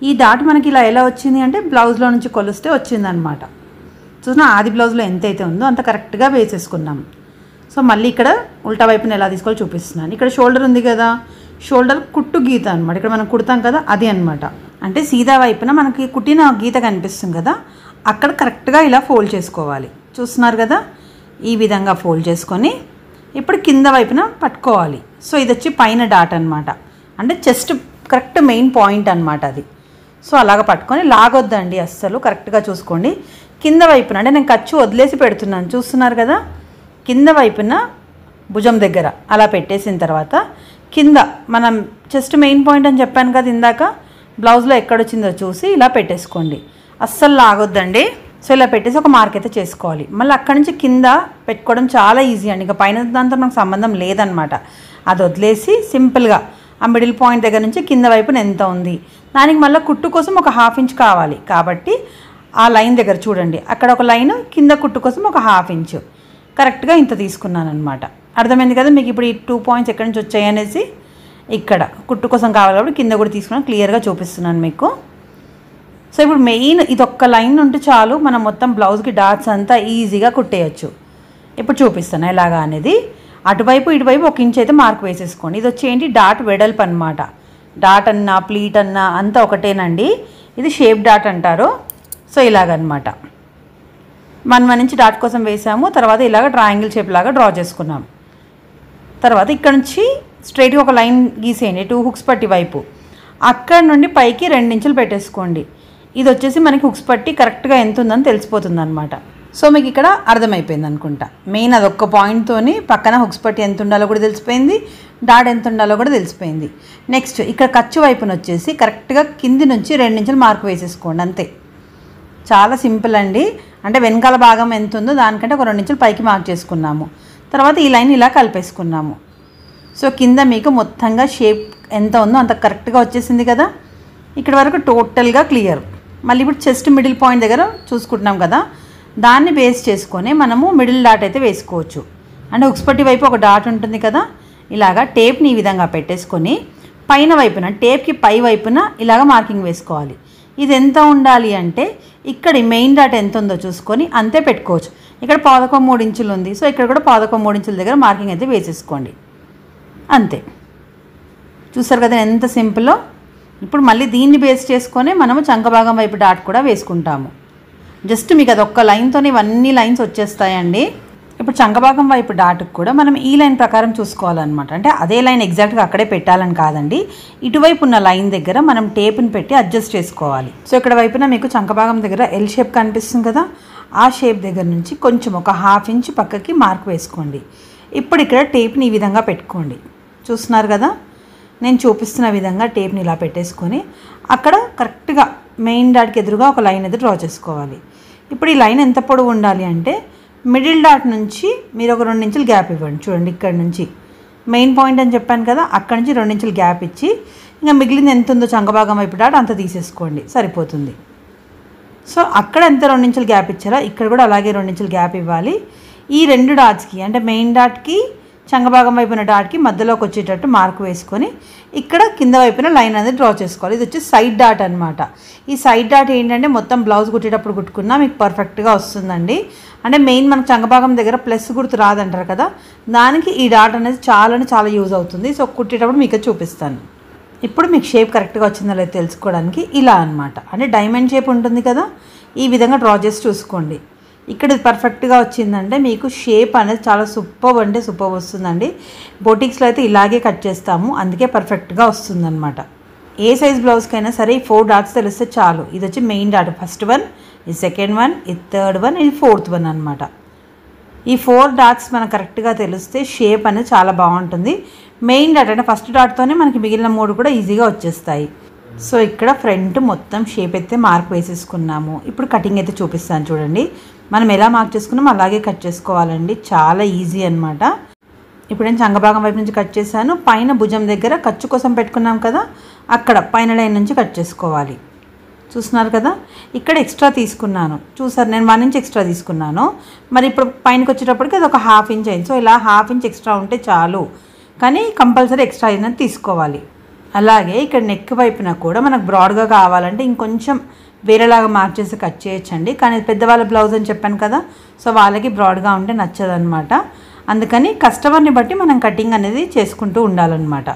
ఈ డాట్ మనకి ఇలా ఎలా వచ్చింది అంటే బ్లౌజ్లో నుంచి కొలిస్తే వచ్చిందనమాట. చూసినా ఆది బ్లౌజ్లో ఎంతైతే ఉందో అంత కరెక్ట్గా వేసేసుకున్నాం. సో మళ్ళీ ఇక్కడ ఉల్టా వైపున ఎలా తీసుకోవాలో చూపిస్తున్నాను. ఇక్కడ షోల్డర్ ఉంది కదా, షోల్డర్ కుట్టు గీత అనమాట, ఇక్కడ మనం కుడతాం కదా అది అనమాట. అంటే సీదా వైపున మనకి కుట్టిన గీత కనిపిస్తుంది కదా, అక్కడ కరెక్ట్గా ఇలా ఫోల్డ్ చేసుకోవాలి. చూస్తున్నారు కదా, ఈ విధంగా ఫోల్డ్ చేసుకొని ఇప్పుడు కింద వైపున పట్టుకోవాలి. సో ఇది వచ్చి పైన డాట్ అనమాట, అంటే చెస్ట్ కరెక్ట్ మెయిన్ పాయింట్ అనమాట అది. సో అలాగ పట్టుకొని లాగొద్దండి అస్సలు, కరెక్ట్గా చూసుకోండి. కింద వైపున అంటే నేను ఖర్చు వదిలేసి పెడుతున్నాను, చూస్తున్నారు కదా, కింద వైపున భుజం దగ్గర అలా పెట్టేసిన తర్వాత కింద మనం చెస్ట్ మెయిన్ పాయింట్ అని చెప్పాను కదా ఇందాక, బ్లౌజ్లో ఎక్కడొచ్చిందో చూసి ఇలా పెట్టేసుకోండి, అస్సలు లాగొద్దండి. సో ఇలా పెట్టేసి ఒక మార్క్ అయితే చేసుకోవాలి. మళ్ళీ అక్కడి నుంచి కింద పెట్టుకోవడం చాలా ఈజీ అండి, ఇంకా పైన దాంతో మనకు సంబంధం లేదనమాట. అది వదిలేసి సింపుల్గా ఆ మిడిల్ పాయింట్ దగ్గర నుంచి కింద వైపున ఎంత ఉంది, దానికి మళ్ళీ కుట్టు కోసం ఒక 1/2 ఇంచ్ కావాలి. కాబట్టి ఆ లైన్ దగ్గర చూడండి, అక్కడ ఒక లైన్, కింద కుట్టు కోసం ఒక 1/2 ఇంచ్, కరెక్ట్గా ఇంత తీసుకున్నాను అనమాట. అర్థమైంది కదా మీకు ఇప్పుడు ఈ 2 పాయింట్స్ ఎక్కడి నుంచి వచ్చాయి అనేసి. ఇక్కడ కుట్టు కోసం కావాలి కాబట్టి కింద కూడా తీసుకున్నాను, క్లియర్గా చూపిస్తున్నాను మీకు. సో ఇప్పుడు మెయిన్ ఇది ఒక్క లైన్ ఉంటే చాలు, మనం మొత్తం బ్లౌజ్కి డాట్స్ అంతా ఈజీగా కుట్టేయచ్చు. ఇప్పుడు చూపిస్తాను ఎలాగా అనేది. అటువైపు ఇటువైపు 1 ఇంచ్ అయితే మార్క్ వేసేసుకోండి. ఇది వచ్చి ఏంటి, డాట్ వెడల్పు అనమాట. డాట్ అన్నా ప్లీట్ అన్నా అంతా ఒకటేనండి, ఇది షేప్ డాట్ అంటారు. సో ఇలాగనమాట 1 ఇంచ్ డాట్ కోసం వేసాము, తర్వాత ఇలాగ ట్రయాంగిల్ షేప్ లాగా డ్రా చేసుకున్నాం. తర్వాత ఇక్కడ నుంచి స్ట్రైట్గా ఒక లైన్ గీసేయండి 2 హుక్స్ పట్టి వైపు, అక్కడ నుండి పైకి 2 ఇంచులు పెట్టేసుకోండి. ఇది వచ్చేసి మనకి హుక్స్ పట్టి కరెక్ట్గా ఎంత ఉందని తెలిసిపోతుంది అనమాట. సో మీకు ఇక్కడ అర్థమైపోయింది అనుకుంటా. మెయిన్ అదొక్క పాయింట్తోని పక్కన హుక్స్ పట్టి ఎంత ఉండాలో కూడా తెలిసిపోయింది, డాట్ ఎంత ఉండాలో కూడా తెలిసిపోయింది. నెక్స్ట్ ఇక్కడ ఖర్చు వైపున వచ్చేసి కరెక్ట్గా కింది నుంచి 2 ఇంచులు మార్క్ వేసేసుకోండి, అంతే. చాలా సింపుల్ అండి. అంటే వెనకాల భాగం ఎంత ఉందో దానికంటే ఒక 2 ఇంచులు పైకి మార్క్ చేసుకున్నాము. తర్వాత ఈ లైన్ ఇలా కలిపేసుకున్నాము. సో కింద మీకు మొత్తంగా షేప్ ఎంత ఉందో అంత కరెక్ట్గా వచ్చేసింది కదా. ఇక్కడ వరకు టోటల్గా క్లియర్. మళ్ళీ ఇప్పుడు చెస్ట్ మిడిల్ పాయింట్ దగ్గర చూసుకుంటున్నాం కదా, దాన్ని బేస్ చేసుకొని మనము మిడిల్ డాట్ అయితే వేసుకోవచ్చు. అంటే హుక్స్ పట్టి వైపు ఒక డాట్ ఉంటుంది కదా, ఇలాగా టేప్ని ఈ విధంగా పెట్టేసుకొని పైన వైపున టేప్కి పై వైపున ఇలాగ మార్కింగ్ వేసుకోవాలి. ఇది ఎంత ఉండాలి అంటే ఇక్కడ మెయిన్ డాట్ ఎంత ఉందో చూసుకొని అంతే పెట్టుకోవచ్చు. ఇక్కడ 11.3 ఇంచులు ఉంది, సో ఇక్కడ కూడా 11.3 ఇంచుల దగ్గర మార్కింగ్ అయితే వేసేసుకోండి, అంతే. చూసారు కదా ఎంత సింపుల్లో. ఇప్పుడు మళ్ళీ దీన్ని బేస్ చేసుకొని మనము చంక భాగం వైపు డాట్ కూడా వేసుకుంటాము. జస్ట్ మీకు అది ఒక్క లైన్తోనే ఇవన్నీ లైన్స్ వచ్చేస్తాయండి. ఇప్పుడు చంక భాగం వైపు డాట్కి కూడా మనం ఈ లైన్ ప్రకారం చూసుకోవాలన్నమాట. అంటే అదే లైన్ ఎగ్జాక్ట్గా అక్కడే పెట్టాలని కాదండి, ఇటువైపు ఉన్న లైన్ దగ్గర మనం టేప్ని పెట్టి అడ్జస్ట్ చేసుకోవాలి. సో ఇక్కడ వైపున మీకు చంక భాగం దగ్గర ఎల్ షేప్ కనిపిస్తుంది కదా, ఆ షేప్ దగ్గర నుంచి కొంచెం ఒక 1/2 ఇంచ్ పక్కకి మార్క్ వేసుకోండి. ఇప్పుడు ఇక్కడ టేప్ని ఈ విధంగా పెట్టుకోండి. చూస్తున్నారు కదా, నేను చూపిస్తున్న విధంగా టేప్ని ఇలా పెట్టేసుకొని అక్కడ కరెక్ట్గా మెయిన్ డాట్కి ఎదురుగా ఒక లైన్ అయితే డ్రా చేసుకోవాలి. ఇప్పుడు ఈ లైన్ ఎంత పొడవు ఉండాలి అంటే మిడిల్ డాట్ నుంచి మీరు ఒక 2 ఇంచులు గ్యాప్ ఇవ్వండి. చూడండి ఇక్కడ నుంచి మెయిన్ పాయింట్ అని చెప్పాను కదా, అక్కడ నుంచి 2 ఇంచులు గ్యాప్ ఇచ్చి ఇంకా మిగిలింది ఎంత ఉందో చంకభాగం వైపు డాట్ అంత తీసేసుకోండి, సరిపోతుంది. సో అక్కడ ఎంత 2 ఇంచులు గ్యాప్ ఇచ్చారో ఇక్కడ కూడా అలాగే 2 ఇంచులు గ్యాప్ ఇవ్వాలి. ఈ 2 డాట్స్కి అంటే మెయిన్ డాట్కి చంకభాగం వైపున డాట్కి మధ్యలోకి వచ్చేటట్టు మార్క్ వేసుకొని ఇక్కడ కింద వైపున లైన్ అనేది డ్రా చేసుకోవాలి. ఇది వచ్చి సైడ్ డాట్ అనమాట. ఈ సైడ్ డాట్ ఏంటంటే మొత్తం బ్లౌజ్ కుట్టేటప్పుడు కుట్టుకున్నా మీకు పర్ఫెక్ట్గా వస్తుందండి. అంటే మెయిన్ మనకు చంకభాగం దగ్గర ప్లస్ గుర్తు రాదంటారు కదా, దానికి ఈ డాట్ అనేది చాలా యూజ్ అవుతుంది. సో కుట్టేటప్పుడు మీకు చూపిస్తాను. ఇప్పుడు మీకు షేప్ కరెక్ట్గా వచ్చిందో లేదో తెలుసుకోవడానికి ఇలా అనమాట. అంటే డైమండ్ షేప్ ఉంటుంది కదా, ఈ విధంగా డ్రా చేసి చూసుకోండి. ఇక్కడ ఇది పర్ఫెక్ట్గా వచ్చిందంటే మీకు షేప్ అనేది చాలా సూపర్ అంటే సూపర్ వస్తుందండి. బొటిక్స్లో అయితే ఇలాగే కట్ చేస్తాము, అందుకే పర్ఫెక్ట్గా వస్తుందన్నమాట. ఏ సైజ్ బ్లౌజ్కైనా సరే ఈ 4 డాట్స్ తెలిస్తే చాలు. ఇది వచ్చి మెయిన్ డాట్, ఫస్ట్ వన్, ఇది సెకండ్ వన్, ఇది థర్డ్ వన్, ఇది ఫోర్త్ వన్ అనమాట. ఈ 4 డాట్స్ మనకు కరెక్ట్గా తెలిస్తే షేప్ అనేది చాలా బాగుంటుంది. మెయిన్ డాట్ అంటే ఫస్ట్ డాట్తోనే మనకి మిగిలిన 3 కూడా ఈజీగా వచ్చేస్తాయి. సో ఇక్కడ ఫ్రంట్ మొత్తం షేప్ అయితే మార్క్ వేసేసుకున్నాము. ఇప్పుడు కటింగ్ అయితే చూపిస్తాను చూడండి. మనం ఎలా మార్క్ చేసుకున్నామో అలాగే కట్ చేసుకోవాలండి, చాలా ఈజీ అనమాట. ఇప్పుడు నేను చంకభాగం వైపు నుంచి కట్ చేశాను. పైన భుజం దగ్గర ఖర్చు కోసం పెట్టుకున్నాం కదా, అక్కడ పైన లైన్ నుంచి కట్ చేసుకోవాలి. చూస్తున్నారు కదా, ఇక్కడ ఎక్స్ట్రా తీసుకున్నాను. చూసారు, నేను 1 ఇంచ్ ఎక్స్ట్రా తీసుకున్నాను. మరి ఇప్పుడు పైనకి వచ్చేటప్పటికి అది ఒక 1/2 ఇంచ్ అయింది. సో ఇలా 1/2 ఇంచ్ ఎక్స్ట్రా ఉంటే చాలు, కానీ కంపల్సరీ ఎక్స్ట్రా అయినది తీసుకోవాలి. అలాగే ఇక్కడ నెక్ వైపున కూడా మనకు బ్రాడ్గా కావాలంటే ఇంకొంచెం వేరేలాగా మార్క్ చేసి కట్ చేయొచ్చండి. కానీ పెద్దవాళ్ళ బ్లౌజ్ అని చెప్పాను కదా, సో వాళ్ళకి బ్రాడ్గా ఉంటే నచ్చదనమాట. అందుకని కస్టమర్ని బట్టి మనం కటింగ్ అనేది చేసుకుంటూ ఉండాలన్నమాట.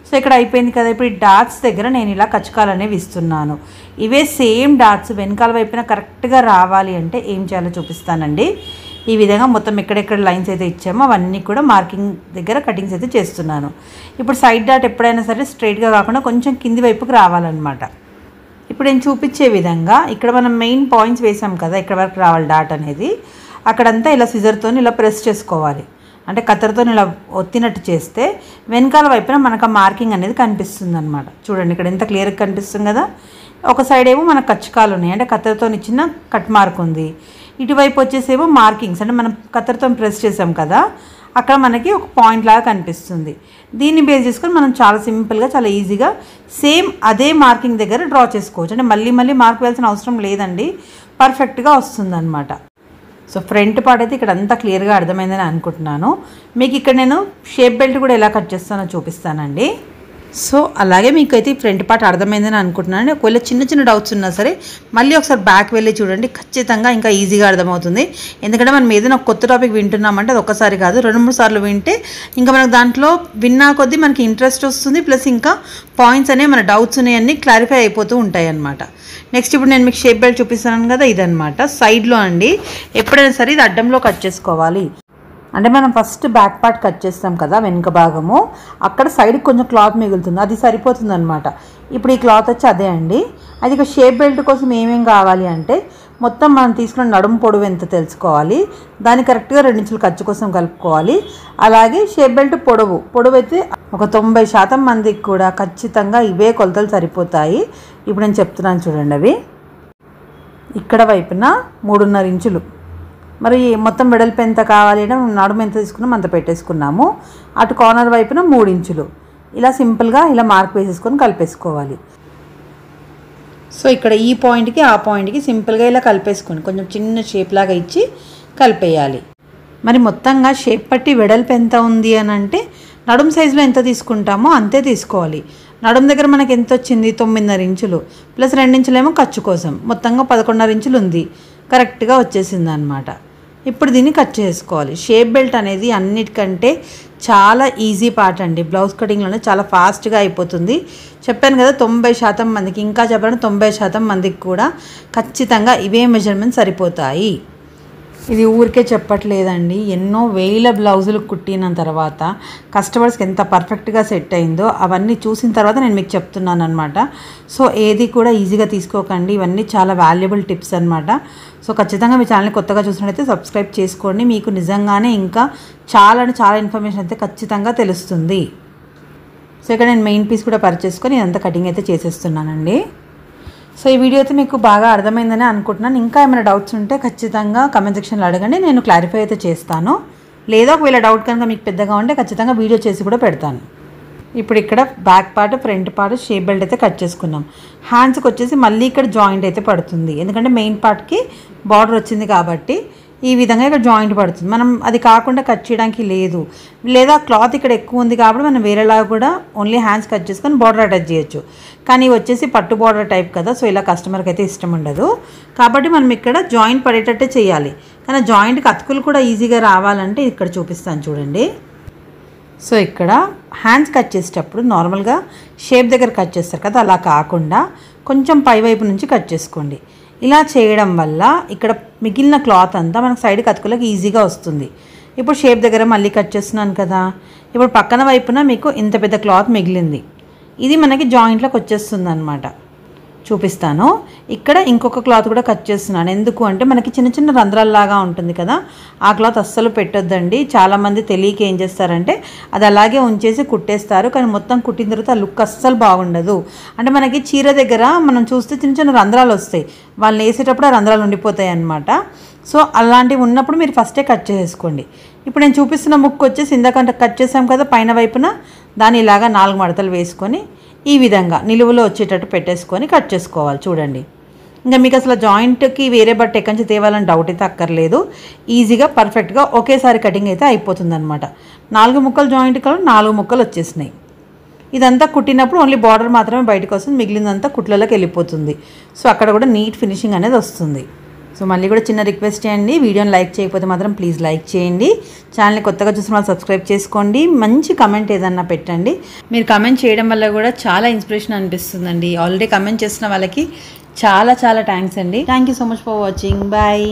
సో ఇక్కడ అయిపోయింది కదా. ఇప్పుడు ఈ డాట్స్ దగ్గర నేను ఇలా కచ్చకాలు అనేవి ఇస్తున్నాను. ఇవే సేమ్ డాట్స్ వెనకాల వైపున కరెక్ట్గా రావాలి అంటే ఏం చేయాలో చూపిస్తానండి. ఈ విధంగా మొత్తం ఎక్కడెక్కడ లైన్స్ అయితే ఇచ్చామో అవన్నీ కూడా మార్కింగ్ దగ్గర కటింగ్స్ అయితే చేస్తున్నాను. ఇప్పుడు సైడ్ డాట్ ఎప్పుడైనా సరే స్ట్రైట్గా కాకుండా కొంచెం కింది వైపుకి రావాలన్నమాట. ఇప్పుడు నేను చూపించే విధంగా ఇక్కడ మనం మెయిన్ పాయింట్స్ వేసాం కదా, ఇక్కడ వరకు రావాలి డాట్ అనేది. అక్కడంతా ఇలా సిజర్తో ఇలా ప్రెస్ చేసుకోవాలి. అంటే కత్తెరతో ఇలా ఒత్తినట్టు చేస్తే వెనకాల వైపున మనకు ఆ మార్కింగ్ అనేది కనిపిస్తుంది అనమాట. చూడండి ఇక్కడ ఎంత క్లియర్గా కనిపిస్తుంది కదా. ఒక సైడ్ ఏమో మనకు కచ్చకాలు ఉన్నాయి, అంటే కత్తెరతో ఇచ్చిన కట్ మార్క్ ఉంది. ఇటువైపు వచ్చేసేమో మార్కింగ్స్, అంటే మనం కత్తెరతో ప్రెస్ చేసాం కదా, అక్కడ మనకి ఒక పాయింట్ లాగా కనిపిస్తుంది. దీన్ని బేస్ చేసుకొని మనం చాలా సింపుల్గా చాలా ఈజీగా సేమ్ అదే మార్కింగ్ దగ్గర డ్రా చేసుకోవచ్చు. అంటే మళ్ళీ మార్క్ వేయాల్సిన అవసరం లేదండి, పర్ఫెక్ట్గా వస్తుంది అనమాట. సో ఫ్రంట్ పార్ట్ అయితే ఇక్కడ అంతా క్లియర్గా అర్థమైందని అనుకుంటున్నాను. మీకు ఇక్కడ నేను షేప్ బెల్ట్ కూడా ఎలా కట్ చేస్తానో చూపిస్తానండి. సో అలాగే మీకైతే ఈ ఫ్రంట్ పార్ట్ అర్థమైందని అనుకుంటున్నాను. ఒకవేళ చిన్న డౌట్స్ ఉన్నా సరే మళ్ళీ ఒకసారి బ్యాక్ వెళ్ళి చూడండి, ఖచ్చితంగా ఇంకా ఈజీగా అర్థమవుతుంది. ఎందుకంటే మనం ఏదైనా కొత్త టాపిక్ వింటున్నామంటే అది ఒక్కసారి కాదు 2-3 సార్లు వింటే ఇంకా మనకు దాంట్లో విన్నా కొద్దీ మనకి ఇంట్రెస్ట్ వస్తుంది. ప్లస్ ఇంకా పాయింట్స్ అనేవి మన డౌట్స్ అనేవన్నీ క్లారిఫై అయిపోతూ ఉంటాయి అన్నమాట. నెక్స్ట్ ఇప్పుడు నేను మీకు షేప్ బెల్ట్ చూపిస్తాను కదా, ఇదనమాట సైడ్లో అండి. ఎప్పుడైనా సరే ఇది అడ్డంలో కట్ చేసుకోవాలి. అంటే మనం ఫస్ట్ బ్యాక్ పార్ట్ కట్ చేస్తాం కదా వెనుక భాగము, అక్కడ సైడ్కి కొంచెం క్లాత్ మిగులుతుంది, అది సరిపోతుంది అనమాట. ఇప్పుడు ఈ క్లాత్ వచ్చి అదే అండి. అది ఇక షేప్ బెల్ట్ కోసం ఏమేం కావాలి అంటే మొత్తం మనం తీసుకున్న నడుము పొడవు ఎంత తెలుసుకోవాలి, దాన్ని కరెక్ట్గా 2 ఇంచులు ఖర్చు కోసం కలుపుకోవాలి. అలాగే షేప్ బెల్ట్ పొడవు అయితే ఒక 90% మందికి కూడా ఖచ్చితంగా ఇవే కొలతలు సరిపోతాయి. ఇప్పుడు నేను చెప్తున్నాను చూడండి. అవి ఇక్కడ వైపున 3.5 ఇంచులు, మరి మొత్తం వెడల్పు ఎంత కావాలి అంటే నడుము ఎంత తీసుకున్నాం అంత పెట్టేసుకున్నాము. అటు కార్నర్ వైపున 3 ఇంచులు, ఇలా సింపుల్గా ఇలా మార్క్ వేసేసుకొని కలిపేసుకోవాలి. సో ఇక్కడ ఈ పాయింట్కి ఆ పాయింట్కి సింపుల్గా ఇలా కలిపేసుకొని కొంచెం చిన్న షేప్ లాగా ఇచ్చి కలిపేయాలి. మరి మొత్తంగా షేప్ పట్టి వెడల్పు ఎంత ఉంది అని అంటే నడుము సైజులో ఎంత తీసుకుంటామో అంతే తీసుకోవాలి. నడుము దగ్గర మనకి ఎంత వచ్చింది 9.5 ఇంచులు ప్లస్ 2 ఇంచులేమో ఖర్చు కోసం, మొత్తంగా 11.5 ఇంచులు ఉంది, కరెక్ట్గా వచ్చేసింది అనమాట. ఇప్పుడు దీన్ని కట్ చేసుకోవాలి. షేప్ బెల్ట్ అనేది అన్నిటికంటే చాలా ఈజీ పార్ట్ అండి. బ్లౌజ్ కటింగ్లోనే చాలా ఫాస్ట్గా అయిపోతుంది. చెప్పాను కదా 90% మందికి, ఇంకా చెప్పాలంటే 90% మందికి కూడా ఖచ్చితంగా ఇవే మెజర్మెంట్స్ సరిపోతాయి. ఇది ఊరికే చెప్పట్లేదండి, ఎన్నో వేల బ్లౌజులు కుట్టిన తర్వాత కస్టమర్స్కి ఎంత పర్ఫెక్ట్గా సెట్ అయిందో అవన్నీ చూసిన తర్వాత నేను మీకు చెప్తున్నాను అనమాట. సో ఏది కూడా ఈజీగా తీసుకోకండి, ఇవన్నీ చాలా వాల్యుబుల్ టిప్స్ అనమాట. సో ఖచ్చితంగా మీ ఛానల్ని కొత్తగా చూసినట్లయితే సబ్స్క్రైబ్ చేసుకోండి, మీకు నిజంగానే ఇంకా చాలా ఇన్ఫర్మేషన్ అయితే ఖచ్చితంగా తెలుస్తుంది. సో ఇక్కడ నేను మెయిన్ పీస్ కూడా పర్చేసుకొని ఇదంతా కటింగ్ అయితే చేసేస్తున్నానండి. సో ఈ వీడియో అయితే మీకు బాగా అర్థమైందని అనుకుంటున్నాను. ఇంకా ఏమైనా డౌట్స్ ఉంటే ఖచ్చితంగా కమెంట్ సెక్షన్లో అడగండి, నేను క్లారిఫై అయితే చేస్తాను. లేదా ఒకవేళ డౌట్ కనుక మీకు పెద్దగా ఉంటే ఖచ్చితంగా వీడియో చేసి కూడా పెడతాను. ఇప్పుడు ఇక్కడ back part front part shape belt అయితే కట్ చేసుకున్నాం. హ్యాండ్స్కి వచ్చేసి మళ్ళీ ఇక్కడ జాయింట్ అయితే పడుతుంది, ఎందుకంటే మెయిన్ పార్ట్కి బార్డర్ వచ్చింది కాబట్టి ఈ విధంగా ఇక్కడ జాయింట్ పడుతుంది. మనం అది కాకుండా కట్ చేయడానికి లేదు, లేదా క్లాత్ ఇక్కడ ఎక్కువ ఉంది కాబట్టి మనం వేరేలా కూడా ఓన్లీ హ్యాండ్స్ కట్ చేసుకొని బార్డర్ అటాచ్ చేయొచ్చు. కానీ వచ్చేసి పట్టు బార్డర్ టైప్ కదా, సో ఇలా కస్టమర్కి అయితే ఇష్టం ఉండదు. కాబట్టి మనం ఇక్కడ జాయింట్ పడేటట్టే చేయాలి. కానీ జాయింట్కి అతుకులు కూడా ఈజీగా రావాలంటే ఇక్కడ చూపిస్తాను చూడండి. సో ఇక్కడ హ్యాండ్స్ కట్ చేసేటప్పుడు నార్మల్గా షేప్ దగ్గర కట్ చేస్తారు కదా, అలా కాకుండా కొంచెం పై వైపు నుంచి కట్ చేసుకోండి. ఇలా చేయడం వల్ల ఇక్కడ మిగిలిన క్లాత్ అంతా మనకు సైడ్కి అతుకులకు ఈజీగా వస్తుంది. ఇప్పుడు షేప్ దగ్గర మళ్ళీ కట్ చేస్తున్నాను కదా, ఇప్పుడు పక్కన వైపున మీకు ఇంత పెద్ద క్లాత్ మిగిలింది, ఇది మనకి జాయింట్లోకి వచ్చేస్తుంది అనమాట. చూపిస్తాను. ఇక్కడ ఇంకొక క్లాత్ కూడా కట్ చేస్తున్నాను. ఎందుకు అంటే మనకి చిన్న రంధ్రాల్లాగా ఉంటుంది కదా, ఆ క్లాత్ అస్సలు పెట్టొద్దండి. చాలామంది తెలియక ఏం చేస్తారంటే అది అలాగే ఉంచేసి కుట్టేస్తారు, కానీ మొత్తం కుట్టిన తర్వాత ఆ లుక్ అస్సలు బాగుండదు. అంటే మనకి చీర దగ్గర మనం చూస్తే చిన్న రంధ్రాలు వస్తాయి, వాళ్ళని వేసేటప్పుడు ఆ రంధ్రాలు ఉండిపోతాయి అన్నమాట. సో అలాంటివి ఉన్నప్పుడు మీరు ఫస్టే కట్ చేసేసుకోండి. ఇప్పుడు నేను చూపిస్తున్న ముక్కు వచ్చేసి ఇందాక కట్ చేసాం కదా పైన వైపున, దాన్ని ఇలాగా 4 మడతలు వేసుకొని ఈ విధంగా నిలువులో వచ్చేటట్టు పెట్టేసుకొని కట్ చేసుకోవాలి. చూడండి, ఇంకా మీకు అసలు జాయింట్కి వేరే బట్ట ఎక్కడి నుంచి తేవాలని డౌట్ అయితే అక్కర్లేదు. ఈజీగా పర్ఫెక్ట్గా ఒకేసారి కటింగ్ అయితే అయిపోతుంది అనమాట. 4 ముక్కలు జాయింట్ కలర్ 4 ముక్కలు వచ్చేసినాయి. ఇదంతా కుట్టినప్పుడు ఓన్లీ బార్డర్ మాత్రమే బయటకు వస్తుంది, మిగిలినంతా కుట్లలోకి వెళ్ళిపోతుంది. సో అక్కడ కూడా నీట్ ఫినిషింగ్ అనేది వస్తుంది. సో మళ్ళీ కూడా చిన్న రిక్వెస్ట్ చేయండి, వీడియోని లైక్ చేయకపోతే మాత్రం ప్లీజ్ లైక్ చేయండి. ఛానల్ని కొత్తగా చూసిన వాళ్ళు సబ్స్క్రైబ్ చేసుకోండి. మంచి కమెంట్ ఏదన్నా పెట్టండి. మీరు కమెంట్ చేయడం వల్ల కూడా చాలా ఇన్స్పిరేషన్ అనిపిస్తుందండి. ఆల్రెడీ కమెంట్ చేసిన వాళ్ళకి చాలా చాలా థ్యాంక్స్ అండి. Thank you so much for watching. Bye.